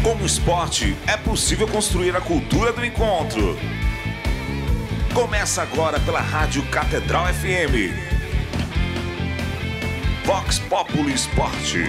Com o esporte, é possível construir a cultura do encontro. Começa agora pela Rádio Catedral FM. Vox Populi Esporte.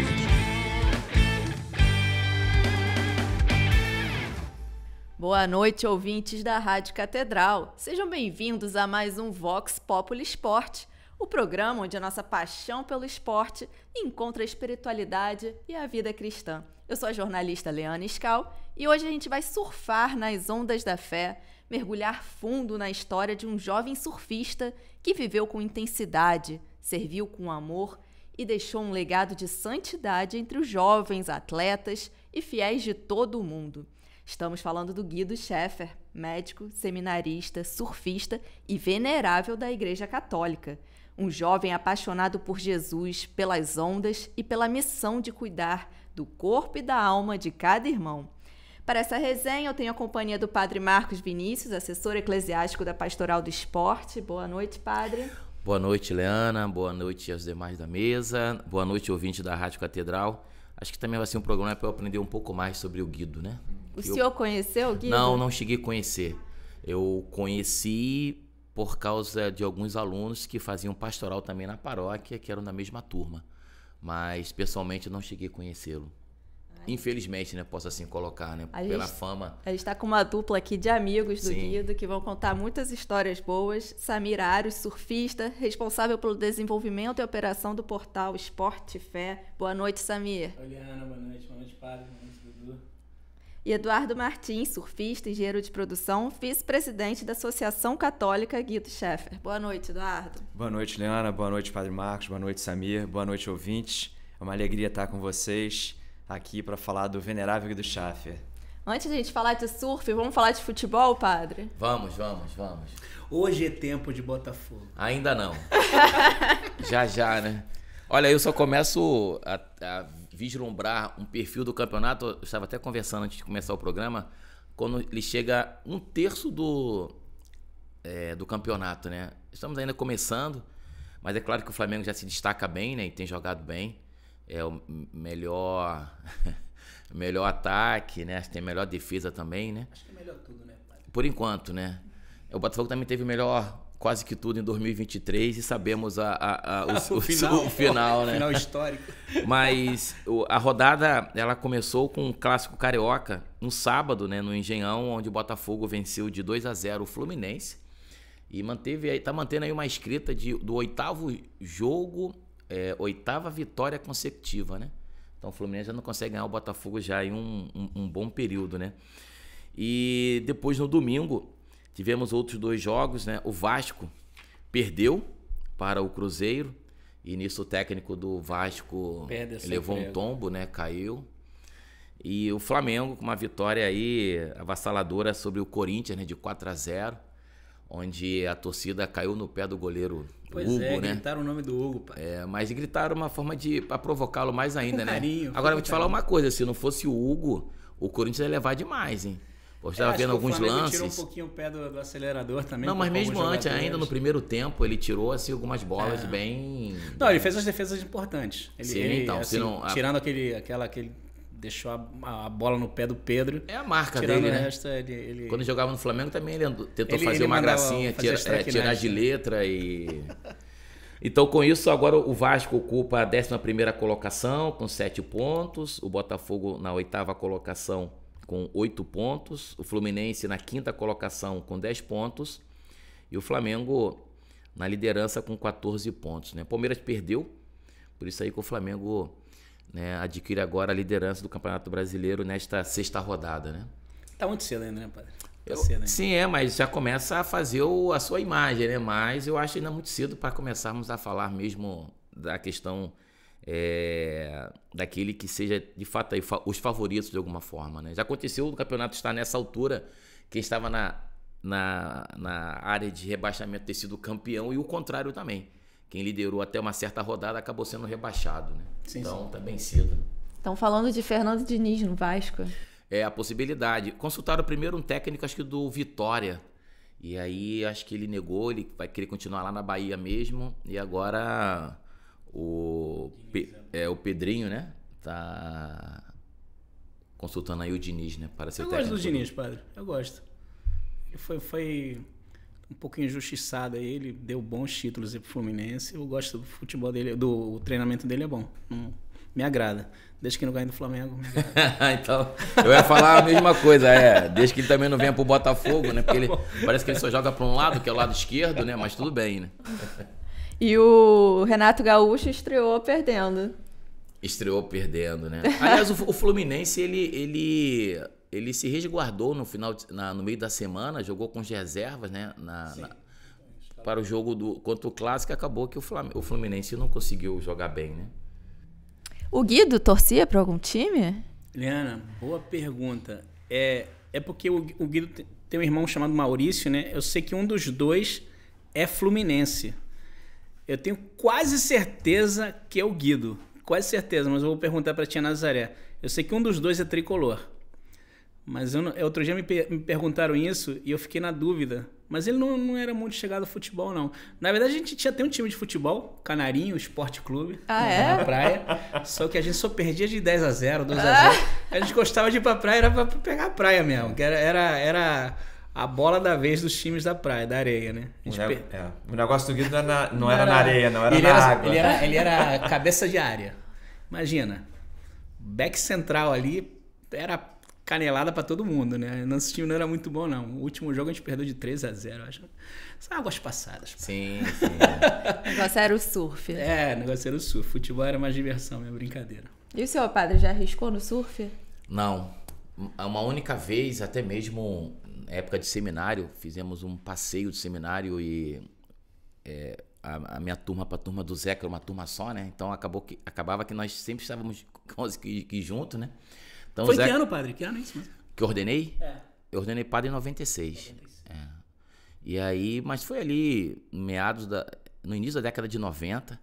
Boa noite, ouvintes da Rádio Catedral. Sejam bem-vindos a mais um Vox Populi Esporte, o programa onde a nossa paixão pelo esporte encontra a espiritualidade e a vida cristã. Eu sou a jornalista Leana Scal e hoje a gente vai surfar nas ondas da fé, mergulhar fundo na história de um jovem surfista que viveu com intensidade, serviu com amor e deixou um legado de santidade entre os jovens atletas e fiéis de todo o mundo. Estamos falando do Guido Scheffer, médico, seminarista, surfista e venerável da Igreja Católica. Um jovem apaixonado por Jesus, pelas ondas e pela missão de cuidar do corpo e da alma de cada irmão. Para essa resenha, eu tenho a companhia do Padre Marcos Vinícius, assessor eclesiástico da Pastoral do Esporte. Boa noite, Padre. Boa noite, Leana. Boa noite aos demais da mesa. Boa noite, ouvinte da Rádio Catedral. Acho que também vai ser um programa para eu aprender um pouco mais sobre o Guido, né? O senhor conheceu o Guido? Não cheguei a conhecer. Eu conheci por causa de alguns alunos que faziam pastoral também na paróquia, que eram da mesma turma. Mas, pessoalmente, não cheguei a conhecê-lo. Infelizmente, né? Posso assim colocar, né? Pela fama. A gente está com uma dupla aqui de amigos do Guido que vão contar muitas histórias boas. Samir Aros, surfista, responsável pelo desenvolvimento e operação do portal Esporte Fé. Boa noite, Samir. Oi, Ana. Boa noite, Padre. Boa noite, Dudu. E Eduardo Martins, surfista, engenheiro de produção, vice-presidente da Associação Católica Guido Scheffer. Boa noite, Eduardo. Boa noite, Leana. Boa noite, Padre Marcos. Boa noite, Samir. Boa noite, ouvintes. É uma alegria estar com vocês aqui para falar do venerável Guido Scheffer. Antes de a gente falar de surf, vamos falar de futebol, Padre? Vamos. Hoje é tempo de Botafogo. Ainda não. Já, né? Olha, eu só começo a vislumbrar um perfil do campeonato. Eu estava até conversando antes de começar o programa, quando ele chega um terço do campeonato, né? Estamos ainda começando, mas é claro que o Flamengo já se destaca bem, né? E tem jogado bem. É o melhor ataque, né? Tem a melhor defesa também, né? Acho que é melhor tudo, né, Padre? Por enquanto, né? O Botafogo também teve melhor quase que tudo em 2023 e sabemos o final, né? O final histórico. Mas a rodada, ela começou com um clássico carioca no sábado, né? No Engenhão, onde o Botafogo venceu de 2-0 o Fluminense e tá mantendo aí uma escrita do oitavo jogo, oitava vitória consecutiva, né? Então o Fluminense já não consegue ganhar o Botafogo já em um bom período, né? E depois no domingo tivemos outros dois jogos, né? O Vasco perdeu para o Cruzeiro e nisso o técnico do Vasco levou um tombo, né? Caiu. E o Flamengo com uma vitória aí avassaladora sobre o Corinthians, né? De 4-0, onde a torcida caiu no pé do goleiro Hugo, né? Gritaram o nome do Hugo, pai. Mas gritaram uma forma para provocá-lo mais ainda, né? Carinho, agora eu vou te falar uma coisa, se não fosse o Hugo, o Corinthians ia levar demais, hein? Eu estava vendo alguns lances. Tirou um pouquinho o pé do acelerador também. Não, mas mesmo antes, ainda no primeiro tempo, ele tirou assim algumas bolas bem. Não, ele fez as defesas importantes. Então, assim, tirando aquela que ele deixou a bola no pé do Pedro. É a marca tirando dele, né? Esta, ele... Quando ele jogava no Flamengo também ele tentou fazer uma gracinha, tirar de letra e. Então, com isso, agora o Vasco ocupa a 11ª colocação com 7 pontos, o Botafogo na 8ª colocação com 8 pontos, o Fluminense na 5ª colocação com 10 pontos e o Flamengo na liderança com 14 pontos, né? O Palmeiras perdeu, por isso aí que o Flamengo, né, adquire agora a liderança do Campeonato Brasileiro nesta 6ª rodada, né? Tá muito cedo ainda, né, Padre? Sim, mas já começa a fazer a sua imagem, né? Mas eu acho ainda muito cedo para começarmos a falar mesmo da questão daquele que seja de fato aí, os favoritos de alguma forma, né? Já aconteceu o campeonato estar nessa altura, quem estava na área de rebaixamento ter sido campeão e o contrário também. Quem liderou até uma certa rodada acabou sendo rebaixado, né? Sim, então tá bem cedo. Estão falando de Fernando Diniz no Vasco. É a possibilidade. Consultaram primeiro um técnico, acho que do Vitória. E aí acho que ele negou, ele vai querer continuar lá na Bahia mesmo. E agora o Pedrinho, né? Tá consultando aí o Diniz, né? Para ser Eu técnico. gosto do Diniz, padre. Eu gosto. Ele foi um pouco injustiçado aí. Ele deu bons títulos aí pro Fluminense. Eu gosto do futebol dele, o treinamento dele é bom. Me agrada. Desde que não ganhe do Flamengo, me agrada. Então, eu ia falar a mesma coisa, desde que ele também não venha pro Botafogo, né? Porque ele parece que ele só joga para um lado, que é o lado esquerdo, né? Mas tudo bem, né? E o Renato Gaúcho estreou perdendo. Estreou perdendo, né? Aliás, o Fluminense, ele se resguardou no meio da semana, jogou com as reservas, né? Para o jogo contra o Clássico, acabou que o Fluminense não conseguiu jogar bem, né? O Guido torcia para algum time? Liana, boa pergunta. É porque o Guido tem um irmão chamado Maurício, né? Eu sei que um dos dois é fluminense. Eu tenho quase certeza que é o Guido. Quase certeza, mas eu vou perguntar para a tia Nazaré. Eu sei que um dos dois é tricolor. Mas outro dia me perguntaram isso e eu fiquei na dúvida. Mas ele não era muito chegado ao futebol, não. Na verdade, a gente tinha até um time de futebol, Canarinho, Esporte Clube, na praia. Só que a gente só perdia de 10-0, 2-0. A gente gostava de ir pra praia, era pra pegar a praia mesmo. Que era a bola da vez dos times da praia, da areia, né? O negócio do Guido não era na areia, não era na água. Ele era cabeça de área. Imagina, back central ali era canelada pra todo mundo, né? Nosso time não era muito bom, não. O último jogo a gente perdeu de 3-0, acho. São águas passadas. Sim. O negócio era o surf. O negócio era o surf. Futebol era mais diversão, minha brincadeira. E o senhor padre já arriscou no surf? Não. Uma única vez, até mesmo na época de seminário, fizemos um passeio de seminário e a minha turma para a turma do Zeca era uma turma só, né? Então acabava que nós sempre estávamos juntos, né? Então, Foi que ano, padre? Que ano é isso mesmo? Que eu ordenei? Eu ordenei padre em 96. E aí, mas foi ali, no início da década de 90.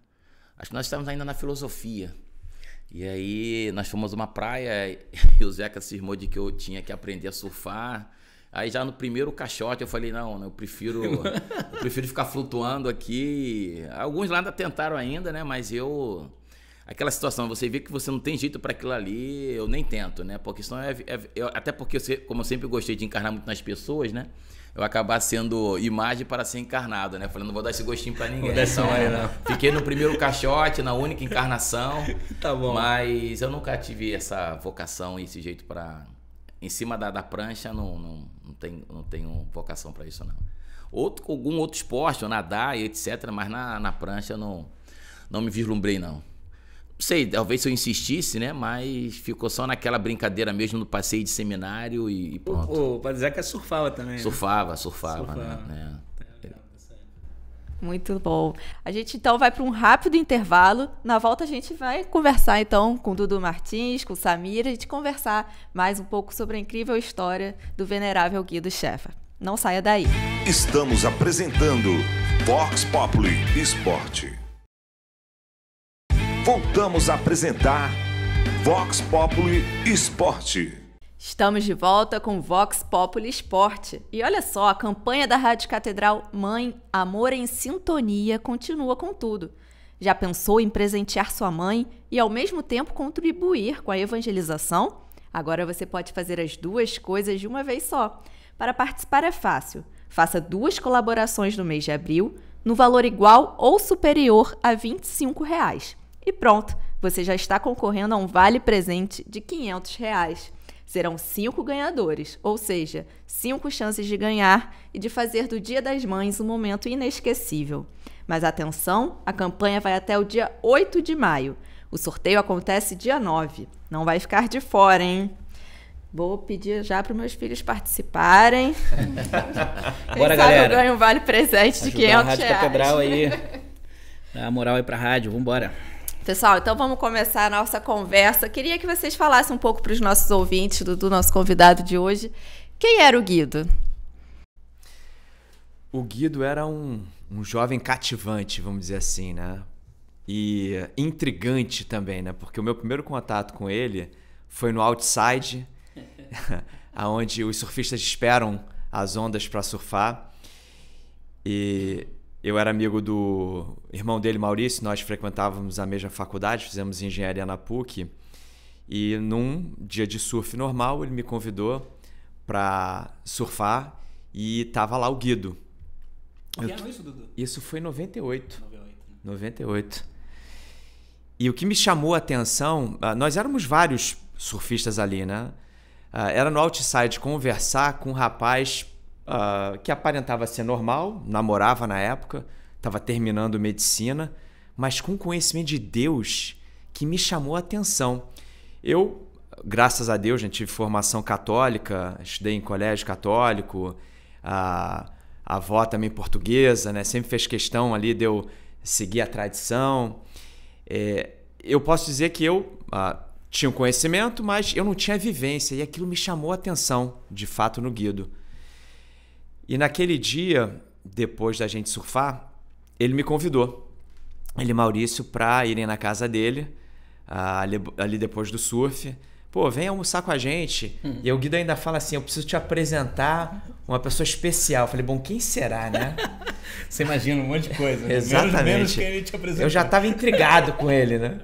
Acho que nós estávamos ainda na filosofia. E aí, nós fomos a uma praia e o Zeca cismou de que eu tinha que aprender a surfar. Aí já no primeiro caixote eu falei, não, eu prefiro ficar flutuando aqui. Alguns lá ainda tentaram ainda, né? Mas aquela situação, você vê que você não tem jeito para aquilo ali, eu nem tento, né? Porque senão até porque, como eu sempre gostei de encarnar muito nas pessoas, né? Eu acabar sendo imagem para ser encarnado, né? Falei, não vou dar esse gostinho para ninguém. Então, fiquei no primeiro caixote, na única encarnação. Tá bom. Mas eu nunca tive essa vocação e esse jeito para... Em cima da prancha, não tenho vocação para isso, não. Algum outro esporte, ou nadar e etc., mas na prancha eu não me vislumbrei, não. Não sei, talvez se eu insistisse, né? Mas ficou só naquela brincadeira mesmo no passeio de seminário e pronto. O padre Zeca surfava também, Surfava, né? Muito bom. A gente então vai para um rápido intervalo. Na volta a gente vai conversar então com o Dudu Martins, com o Samir, e conversar mais um pouco sobre a incrível história do venerável Guido Schaeffer. Não saia daí. Estamos apresentando Vox Populi Esporte. Voltamos a apresentar Vox Populi Esporte. Estamos de volta com Vox Populi Esporte. E olha só, a campanha da Rádio Catedral Mãe, Amor em Sintonia continua com tudo. Já pensou em presentear sua mãe e ao mesmo tempo contribuir com a evangelização? Agora você pode fazer as duas coisas de uma vez só. Para participar é fácil. Faça 2 colaborações no mês de abril, no valor igual ou superior a R$ 25. E pronto, você já está concorrendo a um vale-presente de R$ 500. Serão 5 ganhadores, ou seja, 5 chances de ganhar e de fazer do Dia das Mães um momento inesquecível. Mas atenção, a campanha vai até o dia 8 de maio. O sorteio acontece dia 9. Não vai ficar de fora, hein? Vou pedir já para os meus filhos participarem. Bora, galera. Eu ganho um vale-presente de R$ 500. A Rádio Catedral aí. Dá a moral aí pra rádio, vambora. Pessoal, então vamos começar a nossa conversa. Queria que vocês falassem um pouco para os nossos ouvintes do nosso convidado de hoje. Quem era o Guido? O Guido era um jovem cativante, vamos dizer assim, né? E intrigante também, né? Porque o meu primeiro contato com ele foi no outside, onde os surfistas esperam as ondas para surfar. E eu era amigo do irmão dele, Maurício, nós frequentávamos a mesma faculdade, fizemos engenharia na PUC. E num dia de surf normal, ele me convidou para surfar e tava lá o Guido. Que ano isso, Dudu? Isso foi em 98. 98. E o que me chamou a atenção, nós éramos vários surfistas ali, né? Era no Outside conversar com um rapaz que aparentava ser normal, namorava na época, estava terminando medicina, mas com conhecimento de Deus que me chamou a atenção. Eu, graças a Deus, já tive formação católica, estudei em colégio católico, a avó também portuguesa, né? Sempre fez questão ali de eu seguir a tradição. Eu posso dizer que eu tinha um conhecimento, mas eu não tinha vivência, e aquilo me chamou a atenção, de fato, no Guido. E naquele dia, depois da gente surfar, ele me convidou, ele e Maurício, para irem na casa dele, ali depois do surf. Pô, vem almoçar com a gente. E o Guido ainda fala assim, eu preciso te apresentar uma pessoa especial. Eu falei, bom, quem será, né? Você imagina um monte de coisa, né? Exatamente. Menos que ele te apresentou. Eu já estava intrigado com ele, né?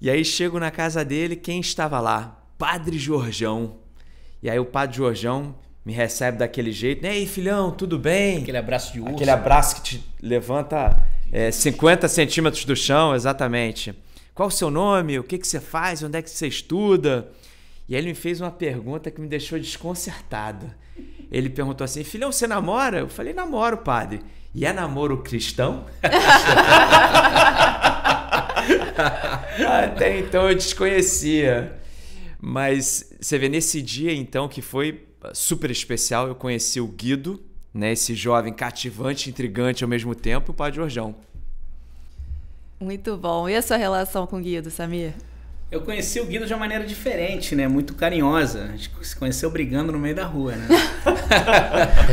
E aí chego na casa dele, quem estava lá? Padre Jorjão. E aí o Padre Jorjão me recebe daquele jeito. E aí, filhão, tudo bem? Aquele abraço de urso. Aquele abraço que te levanta 50 centímetros do chão, exatamente. Qual o seu nome? O que você faz? Onde é que você estuda? E aí ele me fez uma pergunta que me deixou desconcertado. Ele perguntou assim, filhão, você namora? Eu falei, namoro, padre. E é namoro cristão? Até então eu desconhecia. Mas você vê, nesse dia então, que foi super especial, eu conheci o Guido, né, esse jovem cativante, intrigante ao mesmo tempo, e o Padre Jorjão. Muito bom. E a sua relação com o Guido, Samir? Eu conheci o Guido de uma maneira diferente, né? Muito carinhosa. A gente se conheceu brigando no meio da rua, né?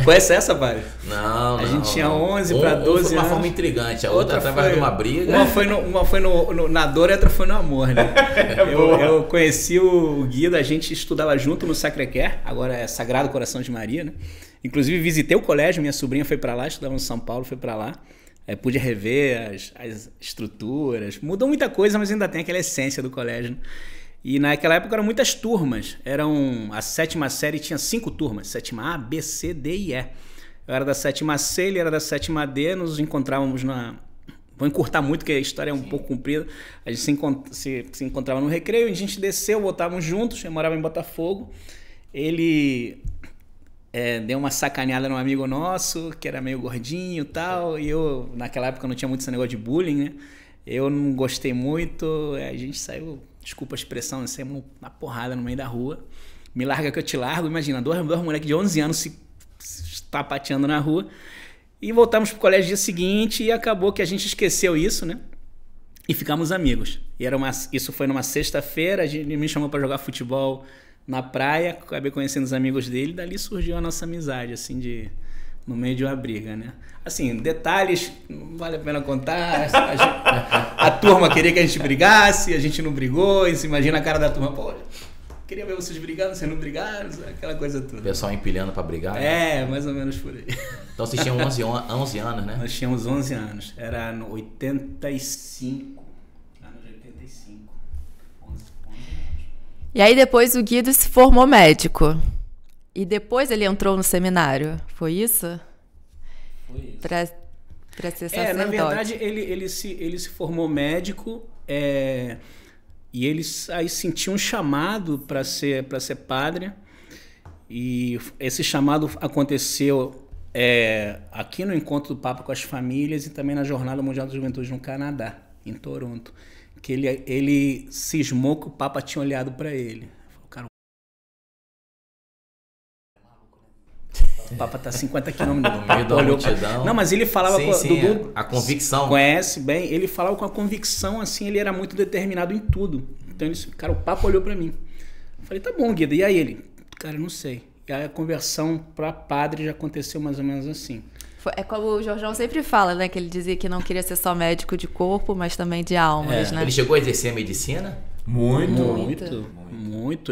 Conhece essa, Padre? Não. A gente tinha 11 para 12 anos. Foi uma forma intrigante, a outra através de uma briga. Uma foi na dor e outra foi no amor, né? Eu conheci o Guido, a gente estudava junto no Sacré-Cœur, agora é Sagrado Coração de Maria, né? Inclusive visitei o colégio, minha sobrinha foi para lá, estudava no São Paulo, foi para lá. Pude rever as estruturas. Mudou muita coisa, mas ainda tem aquela essência do colégio, né? E naquela época eram muitas turmas. A 7ª série tinha 5 turmas. 7ª A, B, C, D e E. Eu era da 7ª C, ele era da 7ª D. Nos encontrávamos Vou encurtar muito, porque a história é um pouco comprida. A gente se encontrava no recreio, a gente desceu, voltávamos juntos. Eu morava em Botafogo. Ele... deu uma sacaneada num amigo nosso, que era meio gordinho e tal, e eu, naquela época, não tinha muito esse negócio de bullying, né? Eu não gostei muito, a gente saiu, desculpa a expressão, saímos na porrada no meio da rua. Me larga que eu te largo, imagina, dois moleques de 11 anos se tapateando na rua. E voltamos pro colégio no dia seguinte e acabou que a gente esqueceu isso, né? E ficamos amigos. Isso foi numa sexta-feira, ele me chamou para jogar futebol na praia, acabei conhecendo os amigos dele, dali surgiu a nossa amizade, assim, no meio de uma briga, né? Assim, detalhes, não vale a pena contar, a turma queria que a gente brigasse, a gente não brigou, e se imagina a cara da turma, pô, queria ver vocês brigando, vocês não brigaram, aquela coisa toda. O pessoal empilhando pra brigar? Mais ou menos por aí. Então vocês tinham 11 anos, né? Nós tínhamos 11 anos, era no 85. E aí depois o Guido se formou médico. E depois ele entrou no seminário. Foi isso? Foi isso. Pra ser sacerdote. Na verdade, ele se formou médico e ele aí sentiu um chamado para ser padre. E esse chamado aconteceu aqui no Encontro do Papa com as Famílias e também na Jornada Mundial da Juventude no Canadá, em Toronto. Que ele cismou que o Papa tinha olhado para ele. Falou, cara, o Papa tá a 50 quilômetros do meio da multidão. Não, mas ele falava Dudu, a convicção. Conhece bem, ele falava com a convicção, assim, ele era muito determinado em tudo. Então, cara, o Papa olhou para mim. Eu falei, tá bom, Guido. E aí ele? Cara, eu não sei. E aí a conversão para padre já aconteceu mais ou menos assim. É como o Jorjão sempre fala, né? Que ele dizia que não queria ser só médico de corpo, mas também de almas, né? Ele chegou a exercer a medicina? Muito.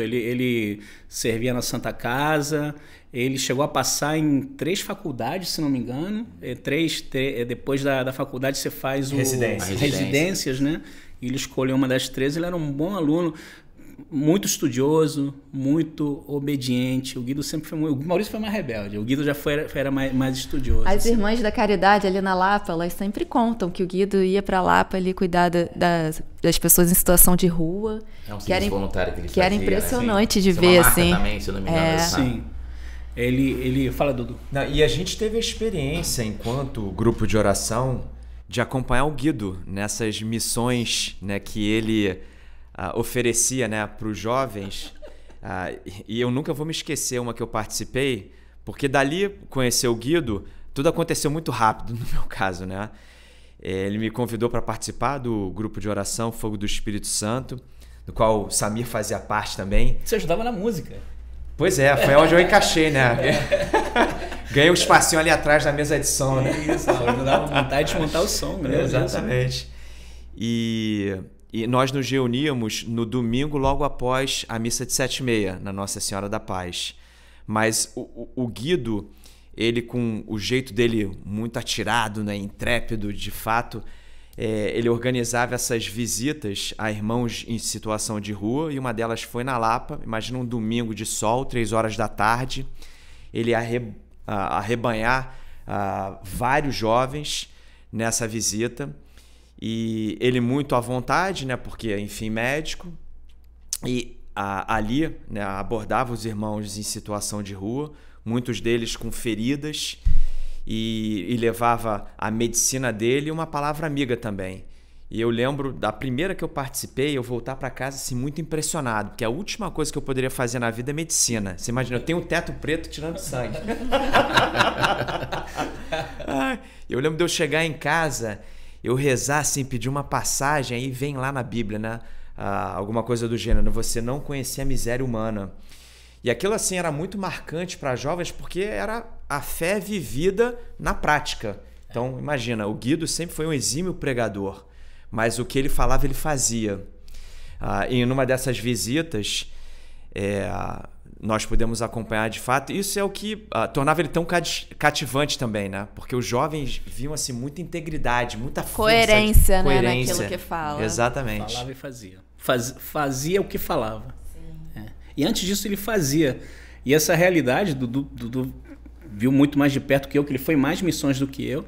Ele servia na Santa Casa, ele chegou a passar em 3 faculdades, se não me engano. Depois da faculdade você faz residências, né? E ele escolheu uma das 3, ele era um bom aluno. muito estudioso, muito obediente. O Guido sempre foi o Maurício foi mais rebelde. O Guido já era mais estudioso. As assim. irmãs da Caridade ali na Lapa, elas sempre contam que o Guido ia pra Lapa ali cuidar das pessoas em situação de rua. É um serviço voluntário que ele que era fazia, impressionante, né? de Isso ver, é uma marca assim. também, se eu não me engano. Sim. Ele fala, Dudu. Não, e a gente teve a experiência, enquanto grupo de oração, de acompanhar o Guido nessas missões, né, que ele oferecia, né, para os jovens. E eu nunca vou me esquecer uma que eu participei, porque dali conhecer o Guido, tudo aconteceu muito rápido no meu caso, né? Ele me convidou para participar do grupo de oração Fogo do Espírito Santo, do qual o Samir fazia parte também. Você ajudava na música. Pois é, foi onde eu encaixei, né? Ganhei um espacinho ali atrás da mesa de som, né? Isso, dava vontade de montar o som, né? Exatamente. E nós nos reuníamos no domingo logo após a missa de 7h30, na Nossa Senhora da Paz. Mas o Guido, ele com o jeito dele muito atirado, né, intrépido, de fato, ele organizava essas visitas a irmãos em situação de rua, e uma delas foi na Lapa. Imagina um domingo de sol, 3h da tarde, ele ia arrebanhar vários jovens nessa visita, e ele muito à vontade, né, porque, enfim, médico, e ali, né, abordava os irmãos em situação de rua, muitos deles com feridas, e levava a medicina dele e uma palavra amiga também. E eu lembro da primeira que eu participei, eu voltar para casa assim, muito impressionado, porque a última coisa que eu poderia fazer na vida é medicina. Você imagina, eu tenho um teto preto tirando sangue. Eu lembro de eu chegar em casa, eu rezar assim, pedir uma passagem, aí vem lá na Bíblia, né? Alguma coisa do gênero, você não conhecia a miséria humana. E aquilo assim era muito marcante para jovens, porque era a fé vivida na prática. Então, imagina, o Guido sempre foi um exímio pregador, mas o que ele falava, ele fazia. Em uma dessas visitas, nós pudemos acompanhar de fato. Isso é o que tornava ele tão cativante também, né? Porque os jovens viam assim, muita integridade, muita coerência, força. Né? Naquilo que fala. Exatamente. Falava e fazia. Fazia o que falava. E antes disso ele fazia. E essa realidade, Dudu viu muito mais de perto que eu, que ele foi mais missões do que eu.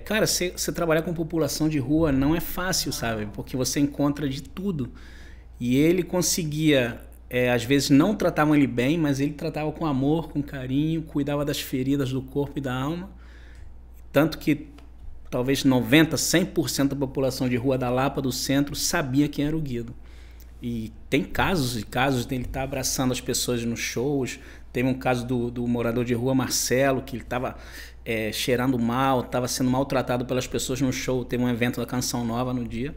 Cara, você trabalhar com população de rua não é fácil, sabe? Porque você encontra de tudo. E ele conseguia, às vezes não tratavam ele bem, mas ele tratava com amor, com carinho, cuidava das feridas do corpo e da alma. Tanto que talvez 90%, 100% da população de rua da Lapa, do centro, sabia quem era o Guido. E tem casos e casos dele estar abraçando as pessoas nos shows. Teve um caso do morador de rua, Marcelo, que ele estava cheirando mal, estava sendo maltratado pelas pessoas no show. Teve um evento da Canção Nova no dia.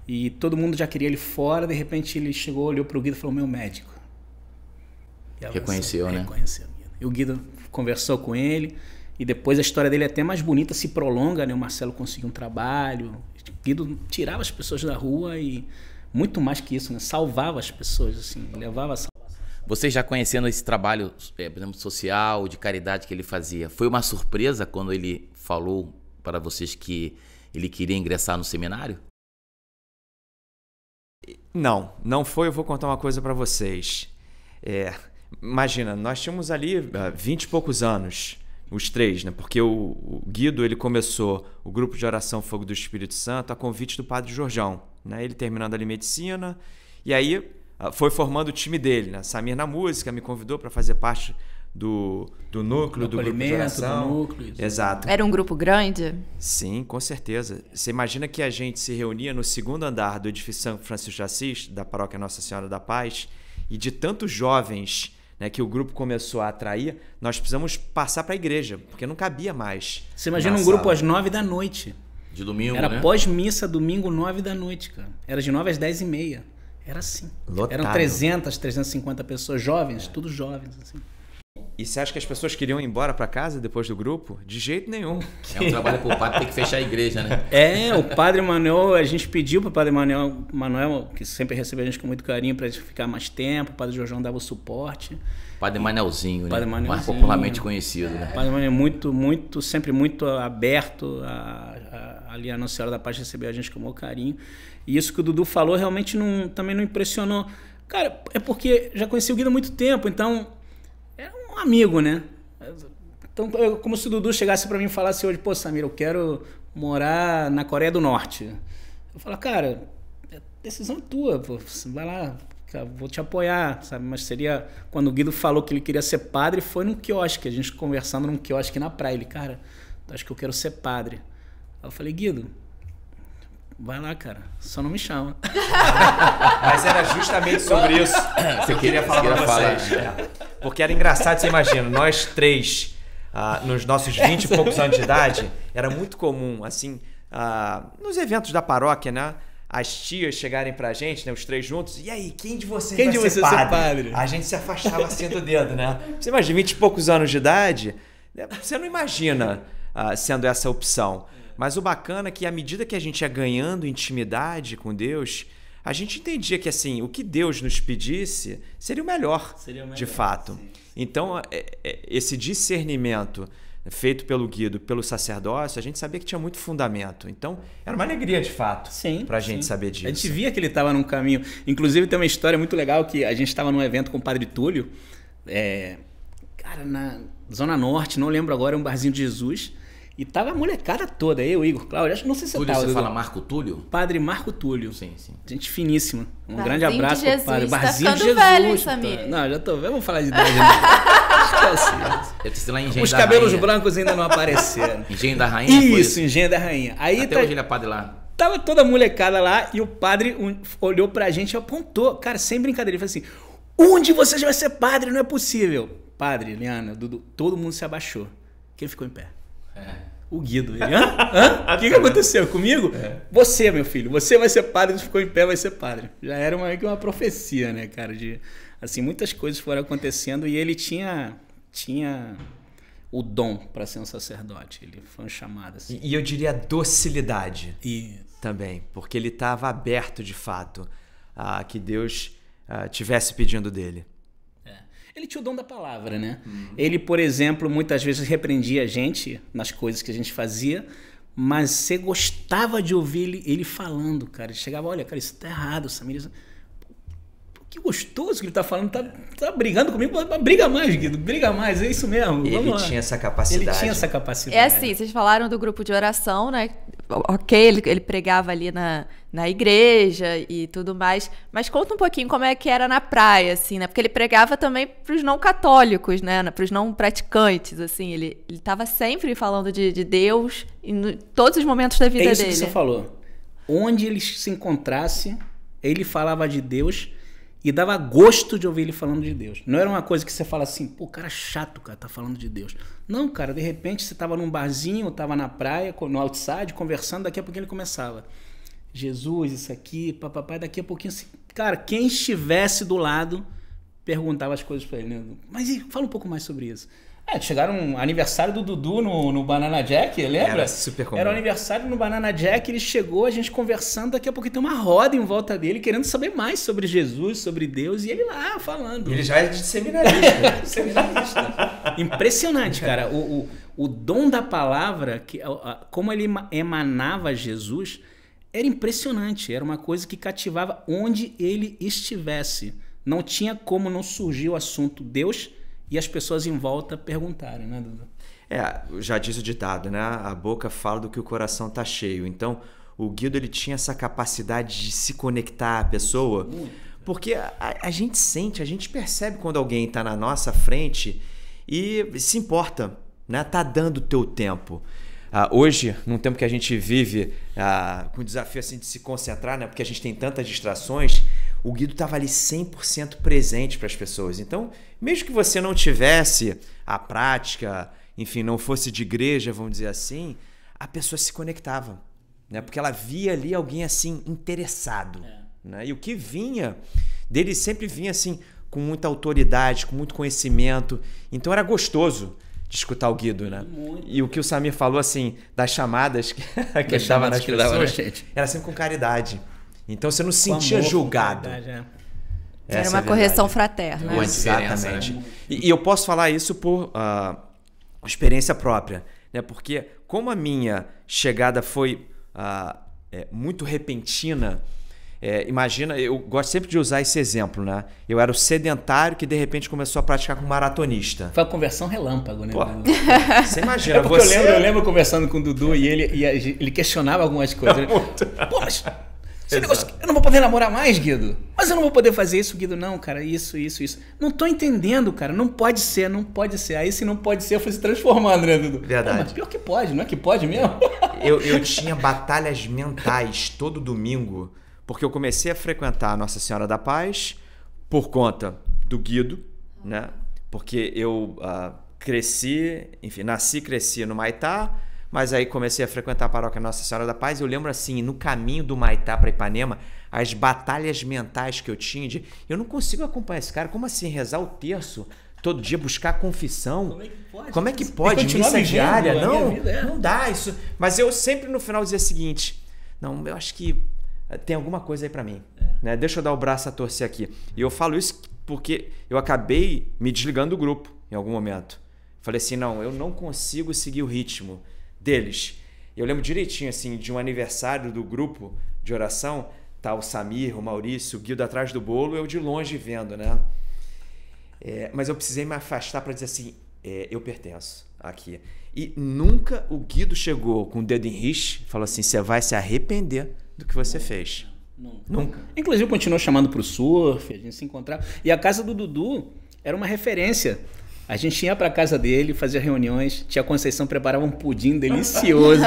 E todo mundo já queria ele fora. De repente ele chegou, olhou para o Guido e falou, meu médico. Reconheceu, né? Reconheceu o Guido. E o Guido conversou com ele. E depois a história dele é até mais bonita, se prolonga, né? O Marcelo conseguiu um trabalho. O Guido tirava as pessoas da rua e... muito mais que isso, né? Salvava as pessoas, assim, levava a salvação. Vocês já conhecendo esse trabalho, por exemplo, social, de caridade que ele fazia, foi uma surpresa quando ele falou para vocês que ele queria ingressar no seminário? Não foi. Eu vou contar uma coisa para vocês. Imagina, nós tínhamos ali 20 e poucos anos, os três, né? Porque o Guido, ele começou o grupo de oração Fogo do Espírito Santo a convite do Padre Jorjão, né? Ele terminando ali medicina, e aí foi formando o time dele, né? Samir na música, me convidou para fazer parte do núcleo, do grupo de oração. Do núcleo. Exato. Era um grupo grande? Sim, com certeza. Você imagina que a gente se reunia no segundo andar do edifício São Francisco de Assis, da paróquia Nossa Senhora da Paz, e de tantos jovens, né, que o grupo começou a atrair, nós precisamos passar para a igreja, porque não cabia mais. Você imagina um grupo às 9h. De domingo, Era né? pós-missa, domingo, 9h, cara. Era de 9 às 10h30. Era assim. Lotado. Eram 300, 350 pessoas, jovens, tudo jovens, assim. E você acha que as pessoas queriam ir embora para casa depois do grupo? De jeito nenhum. É um trabalho pro padre ter que fechar a igreja, né? O Padre Manuel, a gente pediu para o Padre Manuel, que sempre recebeu a gente com muito carinho, para a gente ficar mais tempo. O Padre Jorjão dava o suporte. Padre Manelzinho, né? Padre Manelzinho. Mais popularmente conhecido, né? O Padre Manel é sempre muito aberto. Ali a Nossa Senhora da Paz recebeu a gente com o maior carinho. E isso que o Dudu falou realmente também não impressionou. Cara, é porque já conheci o Guido há muito tempo, então era um amigo, né? Então, como se o Dudu chegasse pra mim e falasse hoje, pô, Samir, eu quero morar na Coreia do Norte. Eu falo, cara, a decisão é tua, pô. Vai lá, vou te apoiar, sabe? Mas seria... Quando o Guido falou que ele queria ser padre, foi num quiosque, a gente conversando num quiosque na praia. Ele, cara, acho que eu quero ser padre. Aí eu falei, Guido, vai lá, cara, só não me chama. Mas era justamente sobre isso que eu queria falar pra vocês. Porque era engraçado, você imagina, nós três, nos nossos 20 e poucos anos de idade, era muito comum, assim, nos eventos da paróquia, né? As tias chegarem pra gente, né, os três juntos, e aí, quem de vocês vai ser padre? A gente se afastava assim do dedo, né? Você imagina, 20 e poucos anos de idade, você não imagina sendo essa opção. Mas o bacana é que à medida que a gente ia ganhando intimidade com Deus, a gente entendia que assim, o que Deus nos pedisse seria o melhor, de fato. Sim. Então, esse discernimento feito pelo Guido, pelo sacerdócio, a gente sabia que tinha muito fundamento. Então, era uma alegria, de fato, para a gente saber disso. A gente via que ele estava num caminho. Inclusive, tem uma história muito legal que a gente estava num evento com o Padre Túlio, cara, na Zona Norte, não lembro agora, um barzinho de Jesus. E tava a molecada toda, eu, Igor, Cláudio, não sei se Túlio, você você fala Marco Túlio? Padre Marco Túlio. Sim, sim. Gente finíssima. Um Barzinho grande abraço pro padre. Tá Barzinho de ficando Jesus. velho, hein, Samir? Não, já tô velho. Vamos falar de idade. Esquece. Lá em Engenho Os da cabelos Rainha. brancos ainda não apareceram. Engenho da Rainha? Isso, Engenho da Rainha. Aí até hoje ele é padre lá. Tava toda a molecada lá e o padre olhou pra gente e apontou. Cara, sem brincadeira. Ele falou assim, onde você já vai ser padre? Não é possível. Padre, Liana, Dudu, todo mundo se abaixou. Que ele ficou em pé. O Guido, ele, o que aconteceu comigo? Você, meu filho, você vai ser padre, você ficou em pé, vai ser padre. Já era uma profecia, né, cara? Assim, muitas coisas foram acontecendo e ele tinha o dom para ser um sacerdote. Ele foi um chamado assim. E eu diria docilidade também, porque ele estava aberto, de fato, a que Deus tivesse pedindo dele. Ele tinha o dom da palavra, né? Ele, por exemplo, muitas vezes repreendia a gente nas coisas que a gente fazia, mas você gostava de ouvir ele falando, cara. Ele chegava, olha, cara, isso tá errado, Samir. Que gostoso que ele tá falando, tá brigando comigo, briga mais, Guido, briga mais, é isso mesmo. Ele tinha essa capacidade. Ele tinha essa capacidade. É assim, vocês falaram do grupo de oração, né? Ok, ele pregava ali na igreja e tudo mais, mas conta um pouquinho como é que era na praia, assim, né? Porque ele pregava também pros não católicos, né? Pros não praticantes, assim, ele estava sempre falando de Deus em todos os momentos da vida dele. É isso que você falou. Onde ele se encontrasse, ele falava de Deus e dava gosto de ouvir ele falando de Deus. Não era uma coisa que você fala assim, pô, cara chato, cara, tá falando de Deus. Não, cara, de repente você tava num barzinho, tava na praia, no outside, conversando, daqui a pouquinho ele começava. Jesus, isso aqui, papai, daqui a pouquinho assim. Cara, quem estivesse do lado perguntava as coisas pra ele, né? Mas fala um pouco mais sobre isso. Chegaram um aniversário do Dudu no Banana Jack, lembra? Era super comum. Era o aniversário no Banana Jack, ele chegou, a gente conversando, daqui a pouco tem uma roda em volta dele, querendo saber mais sobre Jesus, sobre Deus, e ele lá falando. Ele já é de seminarista. Impressionante, cara. O dom da palavra, como ele emanava Jesus, era impressionante. Era uma coisa que cativava onde ele estivesse. Não tinha como não surgir o assunto Deus e as pessoas em volta perguntarem, né, Dudu? Já disse o ditado, né? A boca fala do que o coração tá cheio. Então, o Guido, ele tinha essa capacidade de se conectar à pessoa, porque a gente sente, a gente percebe quando alguém tá na nossa frente e se importa, né? Tá dando o teu tempo. Hoje, num tempo que a gente vive com o desafio assim, de se concentrar, né? Porque a gente tem tantas distrações, o Guido estava ali 100% presente para as pessoas. Então, mesmo que você não tivesse a prática, enfim, não fosse de igreja, vamos dizer assim, a pessoa se conectava, né? Porque ela via ali alguém assim interessado. Né? E o que vinha dele sempre vinha assim com muita autoridade, com muito conhecimento. Então era gostoso de escutar o Guido, né? E o que o Samir falou assim das chamadas que ele dava nas pessoas, era sempre com caridade. Então você não se sentia julgado. Era uma correção fraterna. Uma diferença, Exatamente. né? E eu posso falar isso por experiência própria, né? Porque como a minha chegada foi muito repentina, imagina, eu gosto sempre de usar esse exemplo, né? Eu era o sedentário que de repente começou a praticar com maratonista. Foi a conversão relâmpago, né? Pô, Dudu? você imagina, Porque eu lembro conversando com o Dudu e ele questionava algumas coisas. Pô, mas esse negócio, eu não vou poder namorar mais, Guido? Mas eu não vou poder fazer isso, Guido. Não, cara, isso. Não tô entendendo, cara. Não pode ser. Aí se não pode ser, eu fui se transformando, né, Dudu? Verdade. Pô, mas pior que pode, não é que pode mesmo? Eu tinha batalhas mentais todo domingo, porque eu comecei a frequentar a Nossa Senhora da Paz por conta do Guido, né? Porque eu nasci e cresci no Maitá, mas aí comecei a frequentar a paróquia Nossa Senhora da Paz. Eu lembro assim, no caminho do Maitá para Ipanema, as batalhas mentais que eu tinha de eu não consigo acompanhar esse cara. Como assim rezar o terço todo dia, buscar confissão? Como é que pode? Missa diária? Não dá isso. Mas eu sempre no final dizia o seguinte: não, eu acho que tem alguma coisa aí para mim, né? Deixa eu dar o braço a torcer aqui. E eu falo isso porque eu acabei me desligando do grupo em algum momento. Falei assim, não, eu não consigo seguir o ritmo deles. Eu lembro direitinho assim de um aniversário do grupo de oração, tá o Samir, o Maurício, o Guido atrás do bolo, eu de longe vendo, né? Mas eu precisei me afastar para dizer assim, eu pertenço aqui. E nunca o Guido chegou com o dedo em riste e falou assim, você vai se arrepender do que você fez. Nunca. Inclusive continuou chamando pro surf, a gente se encontrava. E a casa do Dudu era uma referência. A gente ia pra casa dele, fazia reuniões, tia Conceição preparava um pudim delicioso.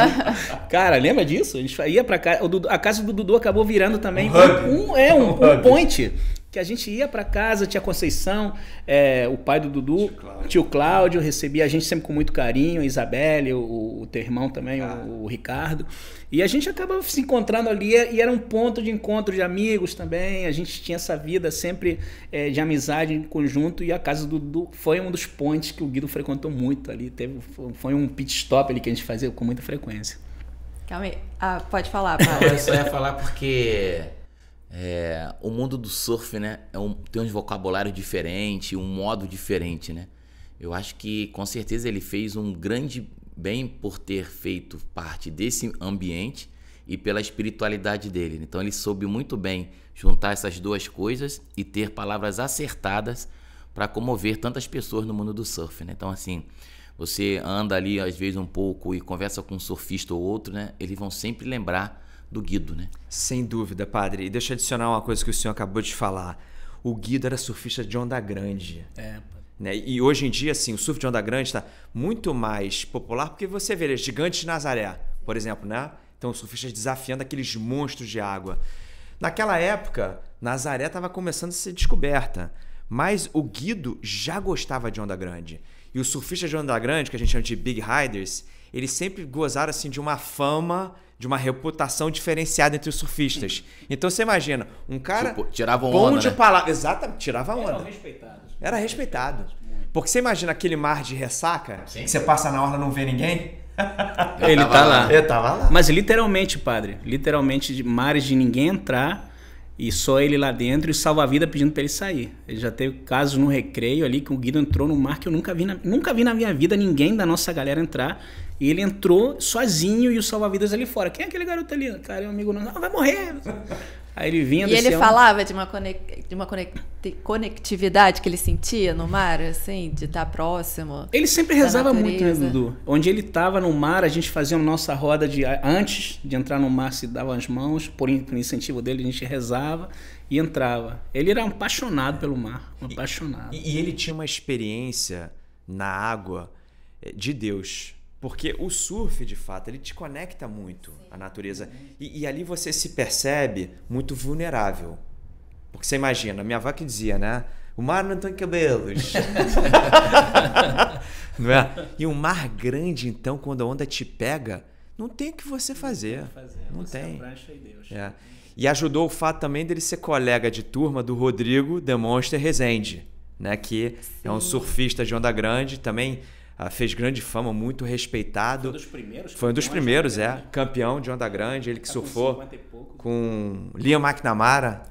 Cara, lembra disso? A gente ia pra casa. A casa do Dudu acabou virando também um point. Que a gente ia pra casa, tia Conceição, o pai do Dudu, tio Cláudio, recebia a gente sempre com muito carinho, a Isabelle, o teu irmão também, o Ricardo. E a gente acabava se encontrando ali e era um ponto de encontro de amigos também. A gente tinha essa vida sempre de amizade em conjunto e a casa do Dudu foi um dos pontos que o Guido frequentou muito ali. Foi um pit stop ali que a gente fazia com muita frequência. Calma aí. Pode falar, Paulo. Eu só ia falar porque o mundo do surf, né, tem um vocabulário diferente, um modo diferente, né? Eu acho que com certeza ele fez um grande bem por ter feito parte desse ambiente e pela espiritualidade dele. Então ele soube muito bem juntar essas duas coisas e ter palavras acertadas para comover tantas pessoas no mundo do surf, né? Então assim, você anda ali às vezes um pouco e conversa com um surfista ou outro, né? Eles vão sempre lembrar do Guido, né? Sem dúvida, padre. E deixa eu adicionar uma coisa que o senhor acabou de falar. O Guido era surfista de onda grande. Né? E hoje em dia, assim, o surf de onda grande está muito mais popular porque você vê os gigantes de Nazaré, por exemplo, né? Então, os surfistas desafiando aqueles monstros de água. Naquela época, Nazaré estava começando a ser descoberta, mas o Guido já gostava de onda grande. E os surfistas de onda grande, que a gente chama de Big Riders, eles sempre gozaram assim, de uma fama, de uma reputação diferenciada entre os surfistas. Então, você imagina, um cara tiravam bom onda, de né? palavra. Exatamente, tirava onda. Eram respeitados. Era respeitado. Porque você imagina aquele mar de ressaca, que você passa na orla e não vê ninguém? Ele tá lá. Eu tava lá. Mas literalmente, padre, de mares de ninguém entrar e só ele lá dentro e salva-vida pedindo pra ele sair. Ele já teve casos no recreio ali que o Guido entrou no mar que eu nunca vi na minha vida ninguém da nossa galera entrar. E ele entrou sozinho e o salva-vidas ali fora. Quem é aquele garoto ali? Cara, é um amigo não, vai morrer. Aí ele vinha E ele falava de uma conectividade que ele sentia no mar, assim, de estar próximo. Ele sempre rezava natureza. muito, né, Dudu? Onde ele estava no mar, a gente fazia a nossa roda antes de entrar no mar, se dava as mãos, por incentivo dele, a gente rezava e entrava. Ele era um apaixonado pelo mar, apaixonado. E ele tinha uma experiência na água de Deus. Porque o surf, de fato, ele te conecta muito à natureza. E ali você se percebe muito vulnerável. Porque você imagina, minha avó que dizia, né? O mar não tem cabelos. Não é? E um mar grande, então, quando a onda te pega, não tem o que você fazer. Não tem. E ajudou o fato também dele ser colega de turma do Rodrigo The Monster Rezende, né? Que é um surfista de onda grande, também fez grande fama, muito respeitado. Foi um dos primeiros, campeão de onda grande, ele que surfou com Liam McNamara.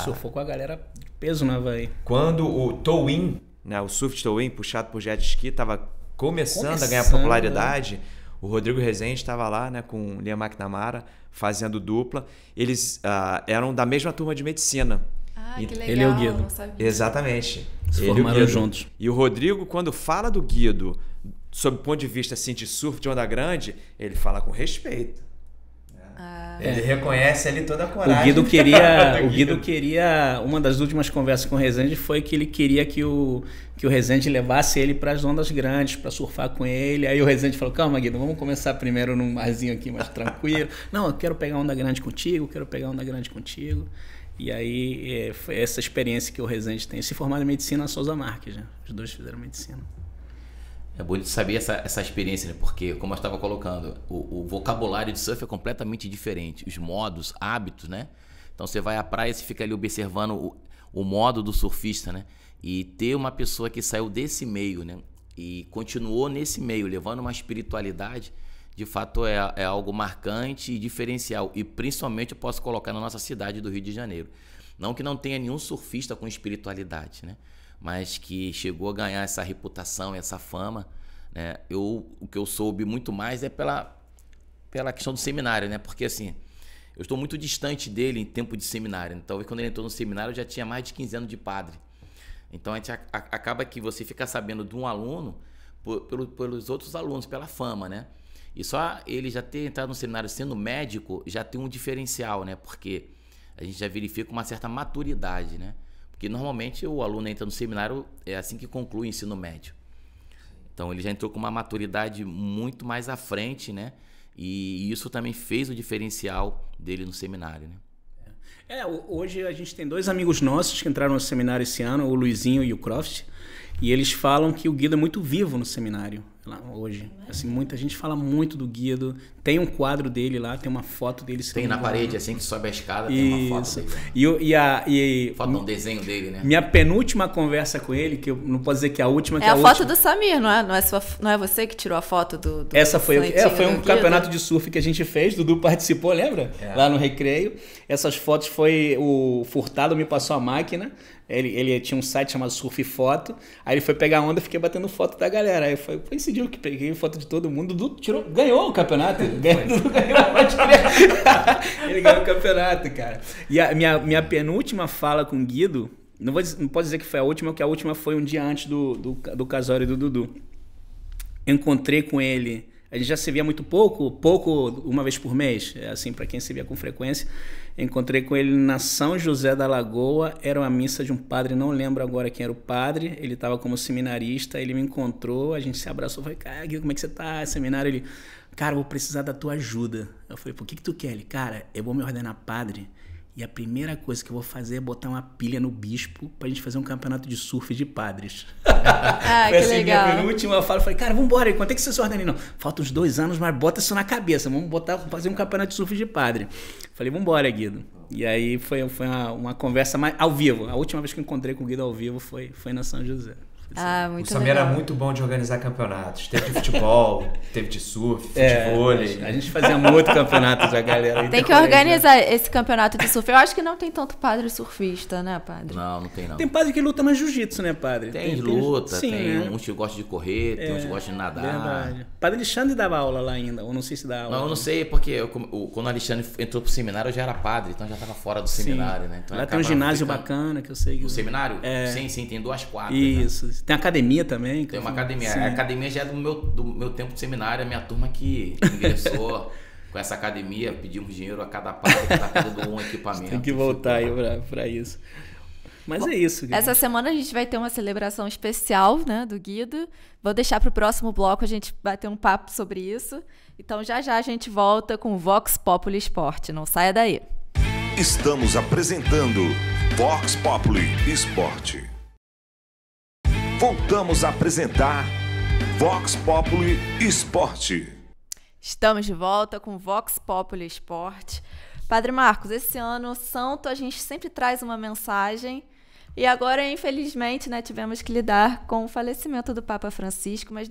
Surfou com a galera Peso no Havaí. Quando o tow-in, né, o surf de tow-in puxado por jet ski, estava começando a ganhar popularidade, o Rodrigo Rezende estava lá, né, com o Liam McNamara, fazendo dupla. Eles eram da mesma turma de medicina. Ah, que legal. Ele é o Guido. Não sabia. Exatamente. Se Ele e o formaram Guido. juntos. E o Rodrigo, quando fala do Guido, sob o ponto de vista assim, de surf de onda grande, ele fala com respeito. Ele reconhece ali toda a coragem. O Guido queria, uma das últimas conversas com o Rezende foi que ele queria que o Rezende levasse ele para as ondas grandes, para surfar com ele. Aí o Rezende falou, calma, Guido, vamos começar primeiro num barzinho aqui mais tranquilo. Não, eu quero pegar onda grande contigo, E aí foi essa experiência que o Rezende tem. Se formaram em medicina na Souza Marques, né? Os dois fizeram medicina. É bom de saber essa experiência, né? Porque, como eu estava colocando, o vocabulário de surf é completamente diferente. Os modos, hábitos, né? Então, você vai à praia e você fica ali observando o modo do surfista, né? E ter uma pessoa que saiu desse meio, né? E continuou nesse meio, levando uma espiritualidade, de fato é algo marcante e diferencial. E, principalmente, eu posso colocar na nossa cidade do Rio de Janeiro. Não que não tenha nenhum surfista com espiritualidade, né? Mas que chegou a ganhar essa reputação, essa fama, né? O que eu soube muito mais é pela questão do seminário, né? Porque, assim, eu estou muito distante dele em tempo de seminário. Então, quando ele entrou no seminário, eu já tinha mais de 15 anos de padre. Então, a gente acaba que você fica sabendo de um aluno pelos outros alunos, pela fama, né? E só ele já ter entrado no seminário sendo médico já tem um diferencial, né? Porque a gente já verifica uma certa maturidade, né? Porque normalmente o aluno entra no seminário é assim que conclui o ensino médio. Então ele já entrou com uma maturidade muito mais à frente, né? E isso também fez o diferencial dele no seminário, né? Hoje a gente tem 2 amigos nossos que entraram no seminário esse ano, o Luizinho e o Croft, e eles falam que o Guido é muito vivo no seminário lá hoje. Assim, muita gente fala muito do Guido. Tem um quadro dele lá, tem uma foto dele. Tem na parede, assim que sobe a escada, tem uma foto dele. Foto um desenho dele, né? Minha penúltima conversa com ele, que eu não posso dizer que é a última, que é a última. foto do Samir, não é? Não é você que tirou a foto do Essa foi um Guido? campeonato de surf que a gente fez, Dudu participou, lembra? Lá no Recreio. Essas fotos foi o Furtado me passou a máquina. Ele tinha um site chamado Surf Foto. Aí ele foi pegar a onda e fiquei batendo foto da galera. Aí foi esse dia que peguei foto de todo mundo. Dudu ganhou o campeonato. Ele ganhou o campeonato, cara. E a minha penúltima fala com o Guido, não posso dizer que foi a última, porque a última foi um dia antes do casório do Dudu. Encontrei com ele. A gente já se via muito pouco, uma vez por mês, assim, para quem se via com frequência. Encontrei com ele na São José da Lagoa, era uma missa de um padre, não lembro agora quem era o padre, ele estava como seminarista, ele me encontrou, a gente se abraçou, falei, cara, como é que você tá? Seminário, ele, cara, vou precisar da tua ajuda. Eu falei, por que tu quer? Ele, cara, eu vou me ordenar padre e a primeira coisa que eu vou fazer é botar uma pilha no bispo pra gente fazer um campeonato de surf de padres. Foi que assim, legal. Minha penúltima fala, falei, cara, vambora, quanto é que você se ordena? Não, falta uns 2 anos, mas bota isso na cabeça, vamos fazer um campeonato de surf de padre. Falei, vambora, Guido. E aí foi uma conversa mais ao vivo. A última vez que eu encontrei com o Guido ao vivo foi na São José. Muito o Samir era muito bom de organizar campeonatos. Teve de futebol, teve de surf, futevôlei. A gente fazia muito campeonato da galera. Tem que organizar esse campeonato de surf. Eu acho que não tem tanto padre surfista, né, padre? Não tem não. Tem padre que luta mais jiu-jitsu, né, padre? Tem luta, sim, tem né? uns que gostam de correr, tem uns que gostam de nadar. Verdade. Padre Alexandre dava aula lá ainda, ou não sei se dá aula. Não, eu não sei, porque quando o Alexandre entrou pro seminário, eu já era padre, então já estava fora do seminário, né? Então lá tem um ginásio bacana que eu sei. O seminário? Sim, tem 2 quadras. Isso. Né? Tem academia também. Tem uma academia. A academia já é do meu tempo de seminário, a minha turma que ingressou com essa academia, pedimos dinheiro a cada padre, cada um equipamento. Tem que voltar aí pra isso. Mas é isso. Guido. Essa semana a gente vai ter uma celebração especial, né, do Guido. Vou deixar para o próximo bloco a gente bater um papo sobre isso. Então já a gente volta com o Vox Populi Esporte. Não saia daí. Estamos apresentando Vox Populi Esporte. Voltamos a apresentar Vox Populi Esporte. Estamos de volta com Vox Populi Esporte. Padre Marcos, esse ano santo a gente sempre traz uma mensagem, E agora, infelizmente, né, tivemos que lidar com o falecimento do Papa Francisco, mas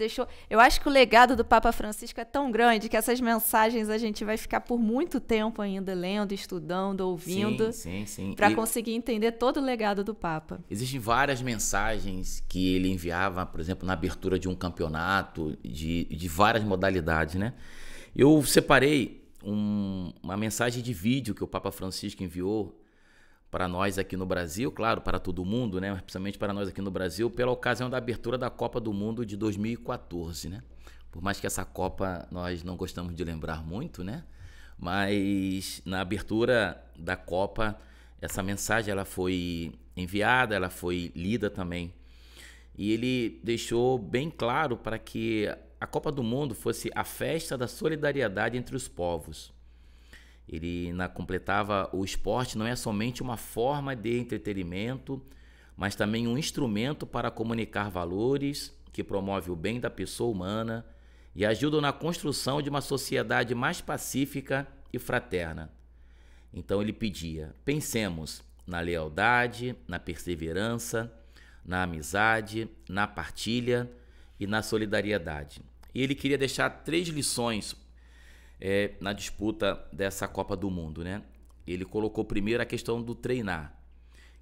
eu acho que o legado do Papa Francisco é tão grande que essas mensagens a gente vai ficar por muito tempo ainda lendo, estudando, ouvindo, sim. para conseguir entender todo o legado do Papa. Existem várias mensagens que ele enviava, por exemplo, na abertura de um campeonato, de várias modalidades, né? Eu separei uma mensagem de vídeo que o Papa Francisco enviou para nós aqui no Brasil, claro, para todo mundo, né? Mas principalmente para nós aqui no Brasil, pela ocasião da abertura da Copa do Mundo de 2014, né? Por mais que essa Copa nós não gostamos de lembrar muito, né? Mas na abertura da Copa, essa mensagem ela foi enviada, ela foi lida também. E ele deixou bem claro para que a Copa do Mundo fosse a festa da solidariedade entre os povos. Ele completava: o esporte não é somente uma forma de entretenimento, mas também um instrumento para comunicar valores que promove o bem da pessoa humana e ajuda na construção de uma sociedade mais pacífica e fraterna. Então ele pedia: pensemos na lealdade, na perseverança, na amizade, na partilha e na solidariedade. E ele queria deixar 3 lições na disputa dessa Copa do Mundo, né? Ele colocou primeiro a questão do treinar,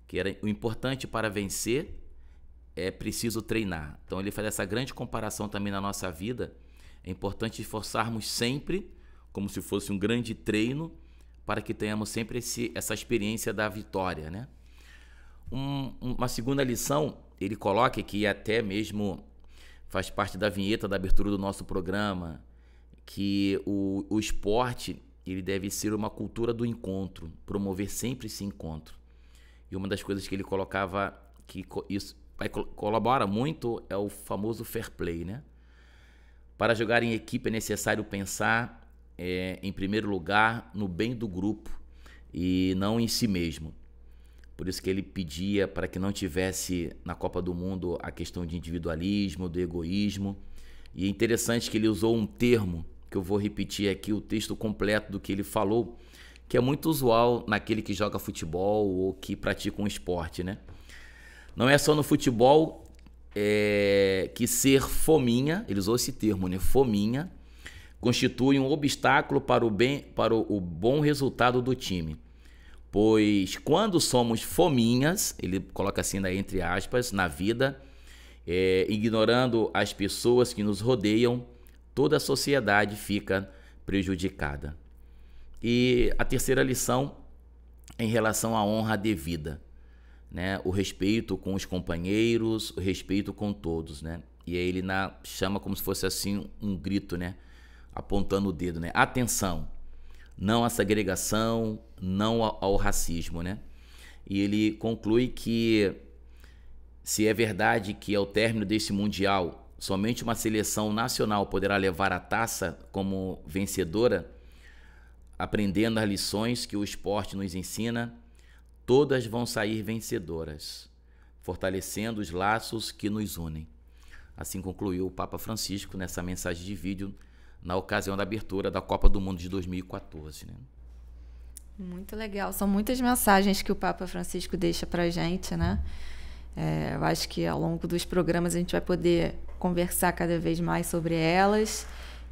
que era o importante para vencer é preciso treinar. Então ele faz essa grande comparação também na nossa vida. É importante esforçarmos sempre, como se fosse um grande treino, para que tenhamos sempre essa experiência da vitória, né? Uma segunda lição, ele coloca, que até mesmo faz parte da vinheta da abertura do nosso programa, que o esporte ele deve ser uma cultura do encontro, promover sempre esse encontro. E uma das coisas que ele colocava, que isso colabora muito, é o famoso fair play, né? Para jogar em equipe é necessário pensar, em primeiro lugar, no bem do grupo e não em si mesmo. Por isso que ele pedia para que não tivesse na Copa do Mundo a questão de individualismo, do egoísmo. E é interessante que ele usou um termo, que eu vou repetir aqui o texto completo do que ele falou, que é muito usual naquele que joga futebol ou que pratica um esporte, né? Não é só no futebol que ser fominha, ele usou esse termo, né? Fominha, constitui um obstáculo para o bom resultado do time. Pois quando somos fominhas, ele coloca assim, entre aspas, na vida, ignorando as pessoas que nos rodeiam, toda a sociedade fica prejudicada. E a terceira lição é em relação à honra devida, né? O respeito com os companheiros, o respeito com todos, né? E aí ele chama como se fosse assim um grito, né? Apontando o dedo, né? Atenção, não à segregação, não ao racismo, né? E ele conclui que se é verdade que ao término desse Mundial somente uma seleção nacional poderá levar a taça como vencedora, aprendendo as lições que o esporte nos ensina, todas vão sair vencedoras, fortalecendo os laços que nos unem. Assim concluiu o Papa Francisco nessa mensagem de vídeo na ocasião da abertura da Copa do Mundo de 2014, né? Muito legal. São muitas mensagens que o Papa Francisco deixa pra gente, né? Eu acho que ao longo dos programas a gente vai poder conversar cada vez mais sobre elas,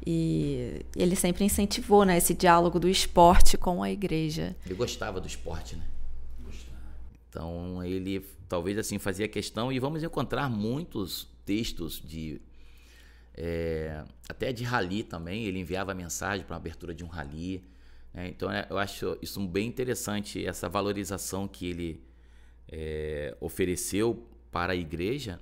e ele sempre incentivou, né, esse diálogo do esporte com a igreja. Ele gostava do esporte, né? Então ele talvez assim fazia questão, e vamos encontrar muitos textos até de rally também. Ele enviava mensagem para a abertura de um rally, né? Então eu acho isso bem interessante, essa valorização que ele ofereceu para a igreja,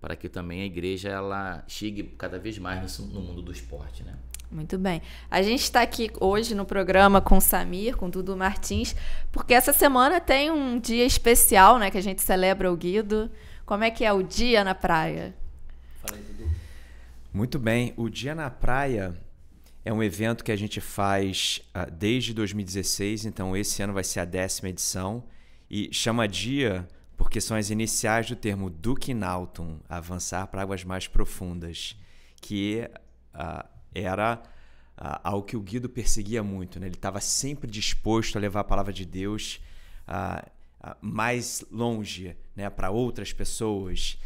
para que também a igreja ela chegue cada vez mais no mundo do esporte, né? Muito bem. A gente está aqui hoje no programa com o Samir, com o Dudu Martins, porque essa semana tem um dia especial, né, que a gente celebra o Guido. Como é que é o Dia na Praia? Fala aí, Dudu. Muito bem. O Dia na Praia é um evento que a gente faz desde 2016, então esse ano vai ser a 10ª edição, e chama Dia porque são as iniciais do termo Duquinautum, avançar para águas mais profundas, que era algo que o Guido perseguia muito, né? Ele estava sempre disposto a levar a palavra de Deus mais longe, né, para outras pessoas,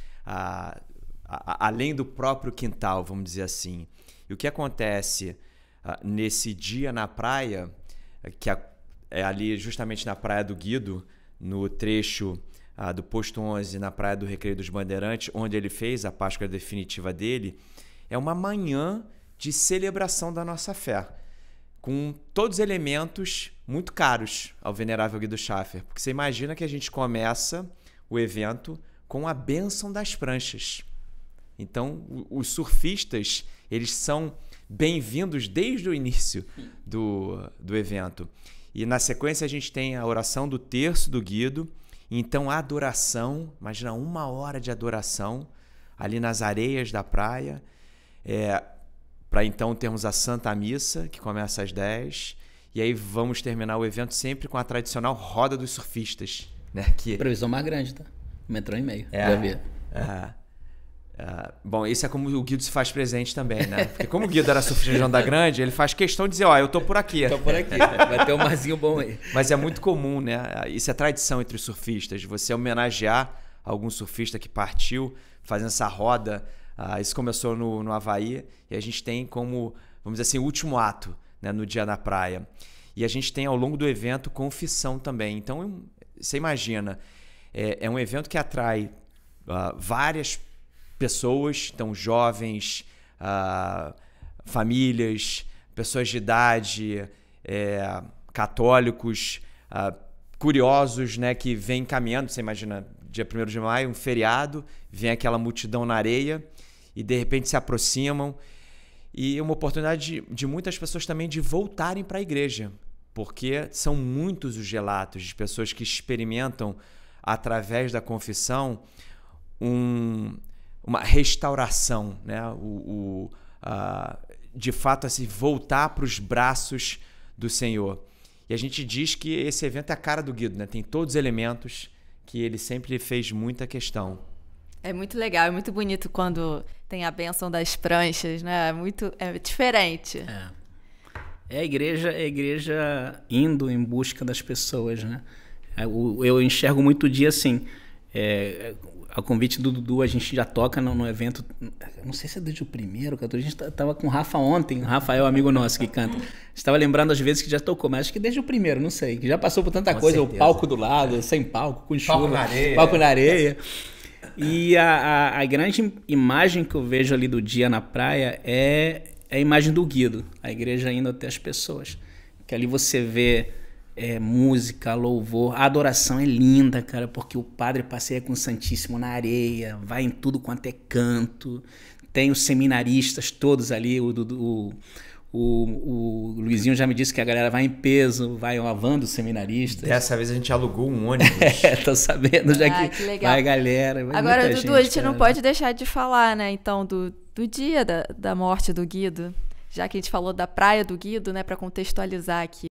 além do próprio quintal, vamos dizer assim. E o que acontece nesse dia na praia, que é ali justamente na Praia do Guido, no trecho do Posto 11, na Praia do Recreio dos Bandeirantes, onde ele fez a Páscoa definitiva dele, é uma manhã de celebração da nossa fé, com todos os elementos muito caros ao venerável Guido Schaffer, porque você imagina que a gente começa o evento com a bênção das pranchas. Então, os surfistas, eles são bem-vindos desde o início do evento. E na sequência a gente tem a oração do terço do Guido, então a adoração, imagina 1 hora de adoração ali nas areias da praia, para então termos a Santa Missa, que começa às 10, e aí vamos terminar o evento sempre com a tradicional roda dos surfistas, né? Previsão mais grande, tá? 1,5 metro, já vi. Bom, isso é como o Guido se faz presente também, né? Porque como o Guido era surfista de Onda Grande, ele faz questão de dizer, eu tô por aqui. Tô por aqui, vai ter um marzinho bom aí. Mas é muito comum, né? Isso é tradição entre os surfistas, você homenagear algum surfista que partiu, fazendo essa roda. Isso começou no Havaí, e a gente tem como, vamos dizer assim, o último ato, né, no dia na praia. E a gente tem ao longo do evento confissão também. Então, você imagina, é um evento que atrai várias pessoas, então jovens, famílias, pessoas de idade, católicos, curiosos, né, que vêm caminhando. Você imagina, dia 1º de maio, um feriado, vem aquela multidão na areia e de repente se aproximam. E uma oportunidade de muitas pessoas também de voltarem para a igreja, porque são muitos os relatos de pessoas que experimentam, através da confissão, uma restauração, né? De fato, assim, voltar para os braços do Senhor. E a gente diz que esse evento é a cara do Guido, né? Tem todos os elementos que ele sempre fez muita questão. É muito legal, é muito bonito quando tem a bênção das pranchas, né? É diferente. É a igreja indo em busca das pessoas, né? Eu enxergo muito o dia assim. A convite do Dudu, a gente já toca no evento, não sei se é desde o primeiro, a gente estava com o Rafa ontem, o Rafael, amigo nosso que canta. A gente estava lembrando às vezes que já tocou, mas acho que desde o primeiro, não sei, que já passou por tanta coisa, certeza. O palco do lado, sem palco, com chuva, palco na areia. E a grande imagem que eu vejo ali do dia na praia é a imagem do Guido, a igreja indo até as pessoas. Que ali você vê música, louvor, a adoração é linda, cara, porque o padre passeia com o Santíssimo na areia, vai em tudo quanto é canto, tem os seminaristas todos ali, o Luizinho já me disse que a galera vai em peso, vai uma van dos seminaristas. Dessa vez a gente alugou um ônibus. Tô sabendo já que legal. Vai galera. Vai agora, Dudu, a gente não pode deixar de falar, né, então, do dia da morte do Guido, já que a gente falou da praia do Guido, né, para contextualizar aqui.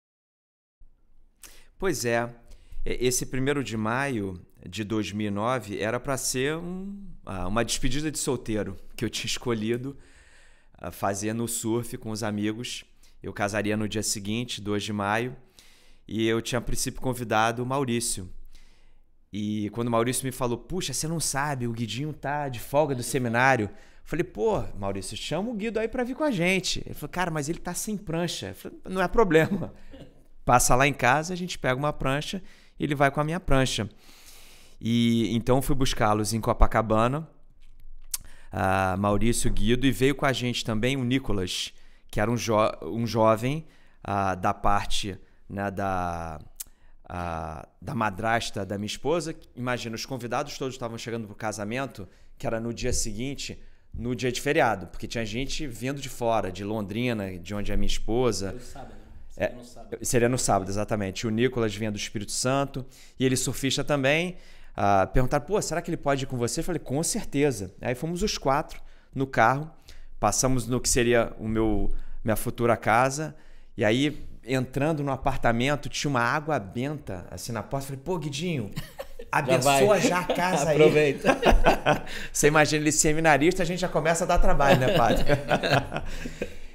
Pois é, esse 1º de maio de 2009 era para ser uma despedida de solteiro que eu tinha escolhido fazer no surf com os amigos. Eu casaria no dia seguinte, 2 de maio, e eu tinha a princípio convidado o Maurício. E quando o Maurício me falou, puxa, você não sabe, o Guidinho tá de folga do seminário. Eu falei, pô, Maurício, chama o Guido aí para vir com a gente. Ele falou, cara, mas ele tá sem prancha. Eu falei, não é problema. Passa lá em casa, a gente pega uma prancha e ele vai com a minha prancha. E então fui buscá-los em Copacabana, Maurício, Guido, e veio com a gente também o Nicolas, que era um jovem da parte, né, da madrasta da minha esposa. Imagina, os convidados todos estavam chegando para o casamento, que era no dia seguinte, no dia de feriado, porque tinha gente vindo de fora, de Londrina, de onde é minha esposa. Foi sábado. Seria no sábado, exatamente. O Nicolas vinha do Espírito Santo e ele surfista também. Perguntaram, pô, será que ele pode ir com você? Eu falei, com certeza. Aí fomos os 4 no carro, passamos no que seria minha futura casa, e aí, entrando no apartamento, tinha uma água benta assim na porta. Eu falei, pô, Guidinho, abençoa já a casa aí. Aproveita. Você imagina ele seminarista, a gente já começa a dar trabalho, né, padre?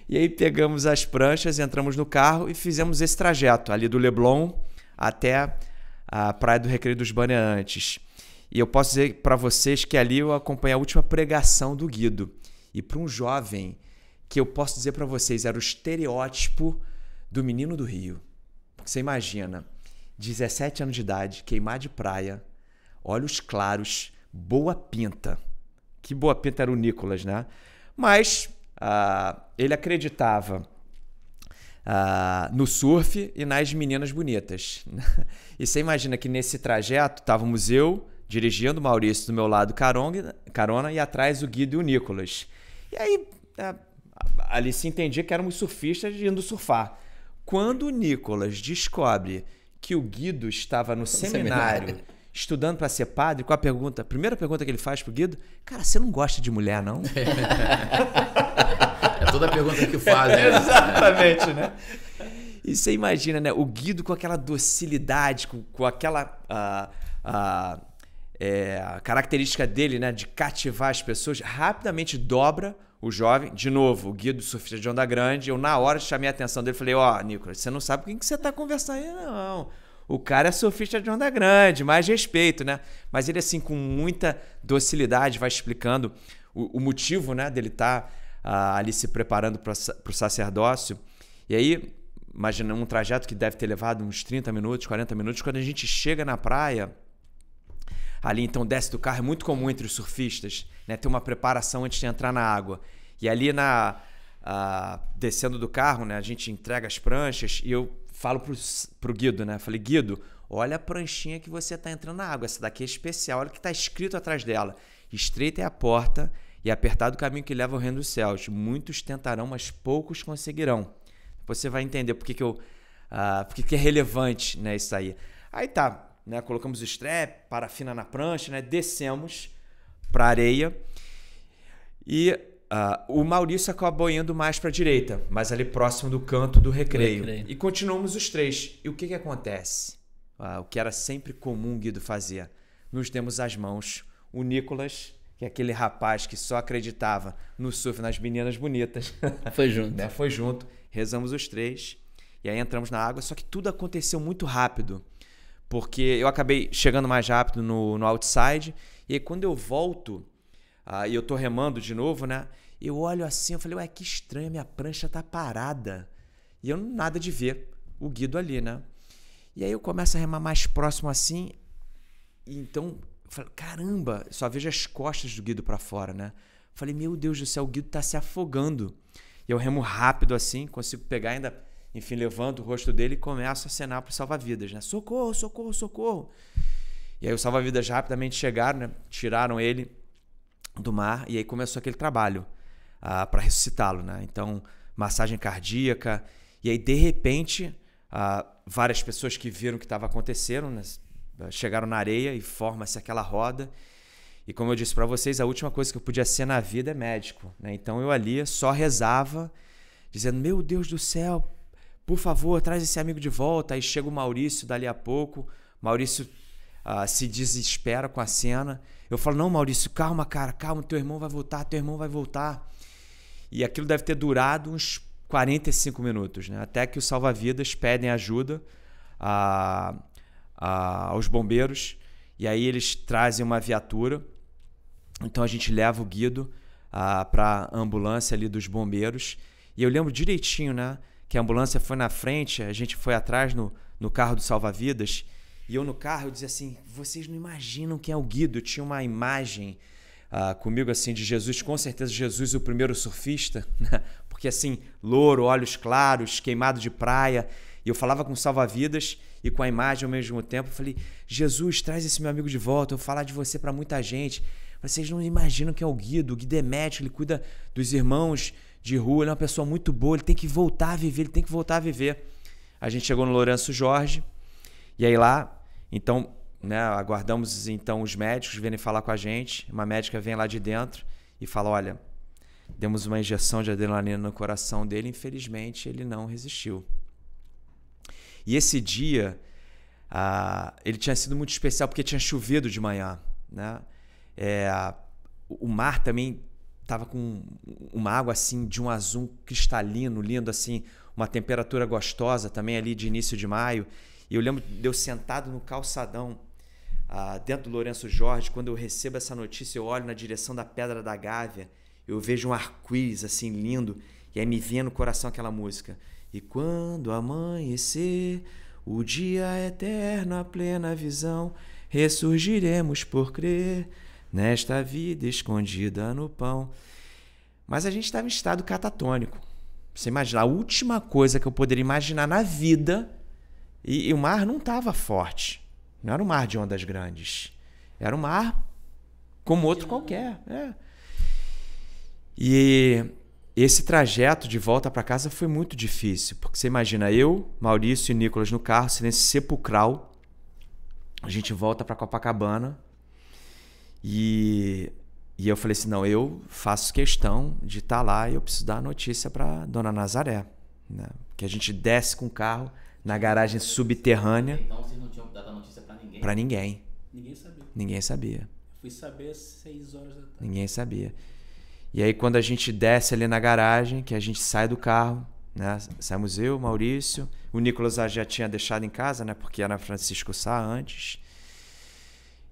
E aí pegamos as pranchas, entramos no carro e fizemos esse trajeto ali do Leblon até a Praia do Recreio dos Bandeirantes. E eu posso dizer para vocês que ali eu acompanhei a última pregação do Guido. E para um jovem, que eu posso dizer para vocês, era o estereótipo do menino do Rio. Porque você imagina, 17 anos de idade, queimar de praia, olhos claros, boa pinta. Que boa pinta era o Nicolas, né? Mas ele acreditava no surf e nas meninas bonitas. E você imagina que nesse trajeto estávamos eu dirigindo, o Maurício do meu lado carona e atrás o Guido e o Nicolas. E aí ali se entendia que éramos surfistas indo surfar. Quando o Nicolas descobre que o Guido estava no seminário estudando para ser padre, com a primeira pergunta que ele faz pro Guido, cara, você não gosta de mulher, não? É toda a pergunta que faz, né? Exatamente, né? E você imagina, né? O Guido com aquela docilidade, com aquela a característica dele, né? De cativar as pessoas, rapidamente dobra o jovem. De novo, o Guido, surfista de onda grande, eu na hora chamei a atenção dele e falei, Nicolas, você não sabe com quem que você tá conversando aí, não. O cara é surfista de onda grande, mais respeito, né? Mas ele, assim, com muita docilidade, vai explicando o motivo, né, dele estar ali se preparando para o sacerdócio. E aí, imagina um trajeto que deve ter levado uns 30 minutos, 40 minutos. Quando a gente chega na praia, ali então desce do carro, é muito comum entre os surfistas, né, ter uma preparação antes de entrar na água. E ali descendo do carro, né, a gente entrega as pranchas e eu falo pro Guido, né? Falei, Guido, olha a pranchinha que você tá entrando na água. Essa daqui é especial. Olha o que tá escrito atrás dela. Estreita é a porta e apertado o caminho que leva ao reino dos céus. Muitos tentarão, mas poucos conseguirão. Você vai entender por que é relevante, né, isso aí. Aí tá, né? Colocamos o strap, parafina na prancha, né? Descemos pra areia e o Maurício acabou indo mais para a direita, mas ali próximo do canto do recreio. E continuamos os três. E o que acontece? O que era sempre comum o Guido fazer. Nos demos as mãos. O Nicolas, que é aquele rapaz que só acreditava no surf, nas meninas bonitas. Foi junto. Né? Foi junto. Rezamos os três. E aí entramos na água. Só que tudo aconteceu muito rápido. Porque eu acabei chegando mais rápido no outside. E aí quando eu volto, e eu tô remando de novo, né? Eu olho assim, eu falei, ué, que estranho, minha prancha tá parada. E eu nada de ver o Guido ali, né? E aí eu começo a remar mais próximo assim, e então, eu falei, caramba, só vejo as costas do Guido para fora, né? Eu falei, meu Deus do céu, o Guido tá se afogando. E eu remo rápido assim, consigo pegar ainda, enfim, levanto o rosto dele e começo a acenar pro salva-vidas, né? Socorro, socorro, socorro. E aí os salva-vidas rapidamente chegaram, né? Tiraram ele do mar e aí começou aquele trabalho para ressuscitá-lo, né? Então, massagem cardíaca. E aí, de repente, várias pessoas que viram o que estava acontecendo, né, chegaram na areia e forma-se aquela roda. E como eu disse para vocês, a última coisa que eu podia ser na vida é médico, né? Então, eu ali só rezava, dizendo, meu Deus do céu, por favor, traz esse amigo de volta. Aí chega o Maurício dali a pouco. O Maurício se desespera com a cena. Eu falo, não, Maurício, calma, cara, calma, teu irmão vai voltar. E aquilo deve ter durado uns 45 minutos, né? Até que os salva-vidas pedem ajuda aos bombeiros. E aí eles trazem uma viatura. Então a gente leva o Guido para a ambulância ali dos bombeiros. E eu lembro direitinho, né? Que a ambulância foi na frente, a gente foi atrás no carro do salva-vidas. E eu no carro, eu dizia assim, vocês não imaginam quem é o Guido. Eu tinha uma imagem comigo assim de Jesus, com certeza Jesus o primeiro surfista, né? Porque assim, louro, olhos claros, queimado de praia. E eu falava com salva-vidas e com a imagem ao mesmo tempo. Eu falei, Jesus, traz esse meu amigo de volta, eu vou falar de você para muita gente. Vocês não imaginam quem é o Guido. O Guido é médico, ele cuida dos irmãos de rua, ele é uma pessoa muito boa, ele tem que voltar a viver, A gente chegou no Lourenço Jorge, e aí lá, então, né, aguardamos então os médicos virem falar com a gente. Uma médica vem lá de dentro e fala, olha, demos uma injeção de adrenalina no coração dele, infelizmente ele não resistiu. E esse dia, ele tinha sido muito especial porque tinha chovido de manhã, né? O mar também estava com uma água assim de um azul cristalino, lindo assim, uma temperatura gostosa também ali de início de maio. E eu lembro de eu sentado no calçadão, dentro do Lourenço Jorge, quando eu recebo essa notícia, eu olho na direção da Pedra da Gávea, eu vejo um arco-íris assim lindo, e aí me vem no coração aquela música. E quando amanhecer, o dia eterno, a plena visão, ressurgiremos por crer nesta vida escondida no pão. Mas a gente estava em estado catatônico. Você imagina, a última coisa que eu poderia imaginar na vida, e o mar não estava forte. Não era um mar de ondas grandes. Era um mar como outro qualquer. E esse trajeto de volta para casa foi muito difícil. Porque você imagina, eu, Maurício e Nicolas no carro, silêncio sepulcral. A gente volta para Copacabana. E eu falei assim, não, eu faço questão de estar lá e eu preciso dar a notícia para Dona Nazaré. Né? Que a gente desce com o carro na garagem subterrânea. Então vocês não tinham dado a notícia para ninguém? Para ninguém. Ninguém sabia. Ninguém sabia. Fui saber às 6 horas da tarde. Ninguém sabia. E aí quando a gente desce ali na garagem, que a gente sai do carro, né? Saímos eu, Maurício, o Nicolas já tinha deixado em casa, né? Porque era Francisco Sá antes.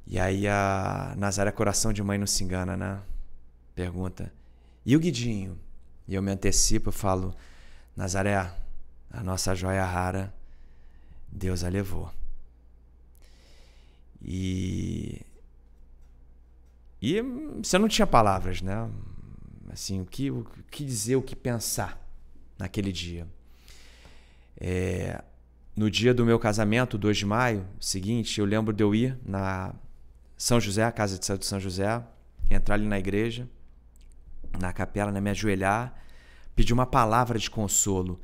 E aí a Nazaré Coração de Mãe não se engana, né? Pergunta, e o Guidinho? E eu me antecipo, eu falo, Nazaré, a nossa joia rara, Deus a levou. E você não tinha palavras, né? Assim, o que dizer, o que pensar naquele dia. No dia do meu casamento, 2 de maio, seguinte, eu lembro de eu ir na São José, a casa de São José, entrar ali na igreja, na capela, né, me ajoelhar, pedir uma palavra de consolo.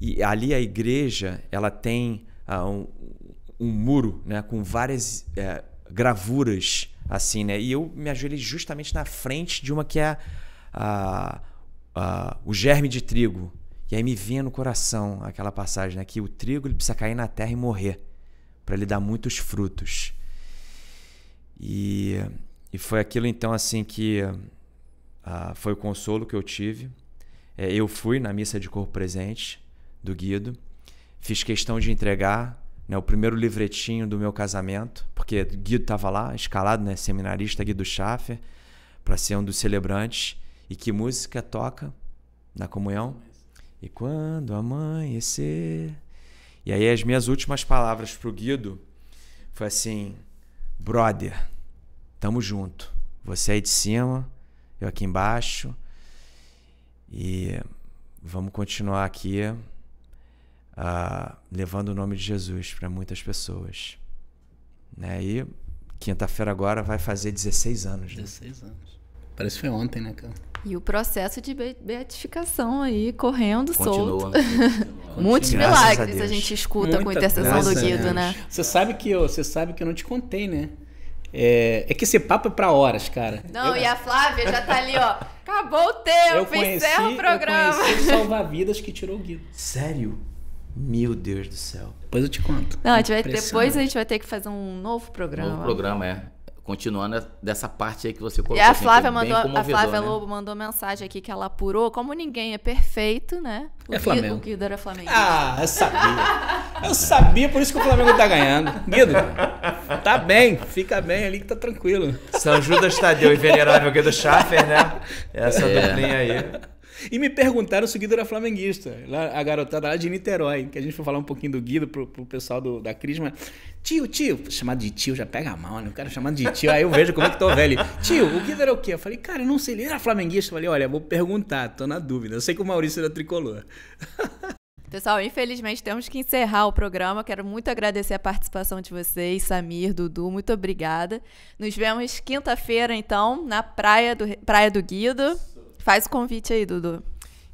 E ali a igreja, ela tem um muro, né, com várias gravuras, assim, né? E eu me ajoelhei justamente na frente de uma que é o germe de trigo. E aí me vinha no coração aquela passagem, né, que o trigo ele precisa cair na terra e morrer para ele dar muitos frutos. E foi aquilo então assim que foi o consolo que eu tive. Eu fui na missa de corpo presente do Guido, fiz questão de entregar, né, o primeiro livretinho do meu casamento, porque Guido estava lá, escalado, né, seminarista Guido Schaffer, para ser um dos celebrantes. E que música toca na comunhão? E quando amanhecer... E aí as minhas últimas palavras pro Guido foi assim, brother, tamo junto. Você aí de cima, eu aqui embaixo. E vamos continuar aqui levando o nome de Jesus para muitas pessoas. Né? E quinta-feira agora vai fazer 16 anos. Né? 16 anos. Parece que foi ontem, né, cara? E o processo de beatificação aí, correndo solto. Continua. Muitos Graças milagres a a Deus. gente escuta com Muita intercessão do graça, Guido, né? Você sabe que eu não te contei, né? É que esse papo é pra horas, cara. Não, e a Flávia já tá ali, ó. Acabou o tempo, encerra o programa. Eu conheci o salva-vidas que tirou o Guido. Sério? Meu Deus do céu. Depois eu te conto. Não, depois a gente vai ter que fazer um novo programa. Novo programa, Continuando dessa parte aí que você colocou. E a assim, Flávia, que é bem a comovedor, Flávia né? Lobo mandou mensagem aqui que ela apurou. Como ninguém é perfeito, né? Flamengo. O Guido era Flamengo. Eu sabia. Eu sabia, por isso que o Flamengo tá ganhando. Guido, tá bem, fica bem ali que tá tranquilo. São Judas Tadeu e Venerável Guido Schaffer, né? Essa duplinha aí. E me perguntaram se o Guido era flamenguista. Lá, a garotada lá de Niterói, que a gente foi falar um pouquinho do Guido pro pessoal da Crisma. Tio, chamado de tio já pega mal, né? O cara chamado de tio, aí eu vejo como é que tô velho. Tio, o Guido era o quê? Eu falei, cara, eu não sei, ele era flamenguista. Eu falei, olha, vou perguntar, tô na dúvida. Eu sei que o Maurício era tricolor. Pessoal, infelizmente temos que encerrar o programa. Quero muito agradecer a participação de vocês, Samir, Dudu, muito obrigada. Nos vemos quinta-feira, então, na Praia do Guido. Faz o convite aí, Dudu.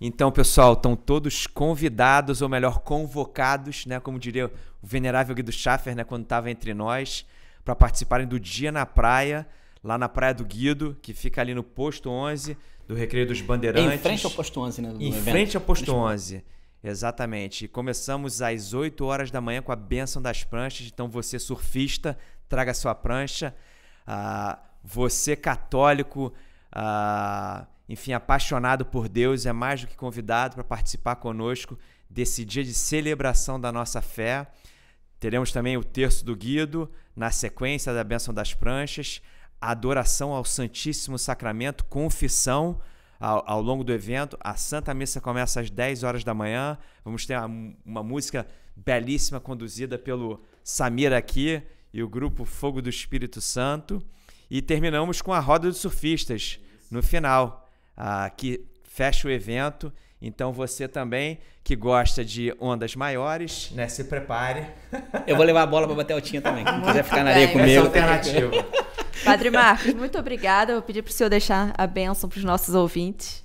Então, pessoal, estão todos convidados, ou melhor, convocados, né, como diria o venerável Guido Schaffer, né, quando estava entre nós, para participarem do Dia na Praia, lá na Praia do Guido, que fica ali no Posto 11 do Recreio dos Bandeirantes. Em frente ao Posto 11, né? Em frente ao Posto 11, exatamente. E começamos às 8 horas da manhã com a bênção das pranchas. Então, você surfista, traga sua prancha. Você católico, enfim, apaixonado por Deus, é mais do que convidado para participar conosco desse dia de celebração da nossa fé. Teremos também o terço do Guido, na sequência da bênção das pranchas, adoração ao Santíssimo Sacramento, confissão ao longo do evento. A Santa Missa começa às 10 horas da manhã. Vamos ter uma música belíssima conduzida pelo Samir aqui e o grupo Fogo do Espírito Santo. E terminamos com a roda dos surfistas no final, que fecha o evento. Então você também que gosta de ondas maiores, né, se prepare. Eu vou levar a bola para bater altinha também. Quem quiser ficar na areia comigo. Essa alternativa. Padre Marcos, muito obrigada. Eu vou pedir para o senhor deixar a bênção para os nossos ouvintes.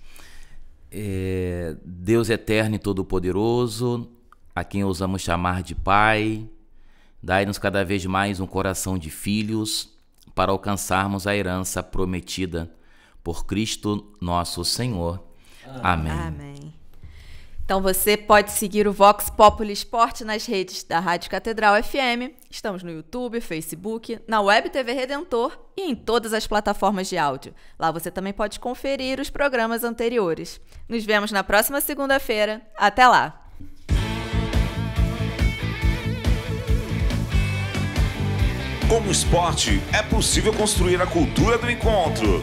Deus eterno e todo-poderoso, a quem ousamos chamar de Pai, dai-nos cada vez mais um coração de filhos para alcançarmos a herança prometida por Cristo nosso Senhor. Amém. Amém. Então você pode seguir o Vox Populi Esporte nas redes da Rádio Catedral FM. Estamos no YouTube, Facebook, na Web TV Redentor e em todas as plataformas de áudio. Lá você também pode conferir os programas anteriores. Nos vemos na próxima segunda-feira. Até lá! Com o esporte, é possível construir a cultura do encontro.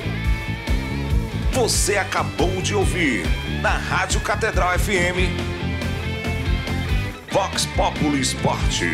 Você acabou de ouvir, na Rádio Catedral FM, Vox Populi Esporte.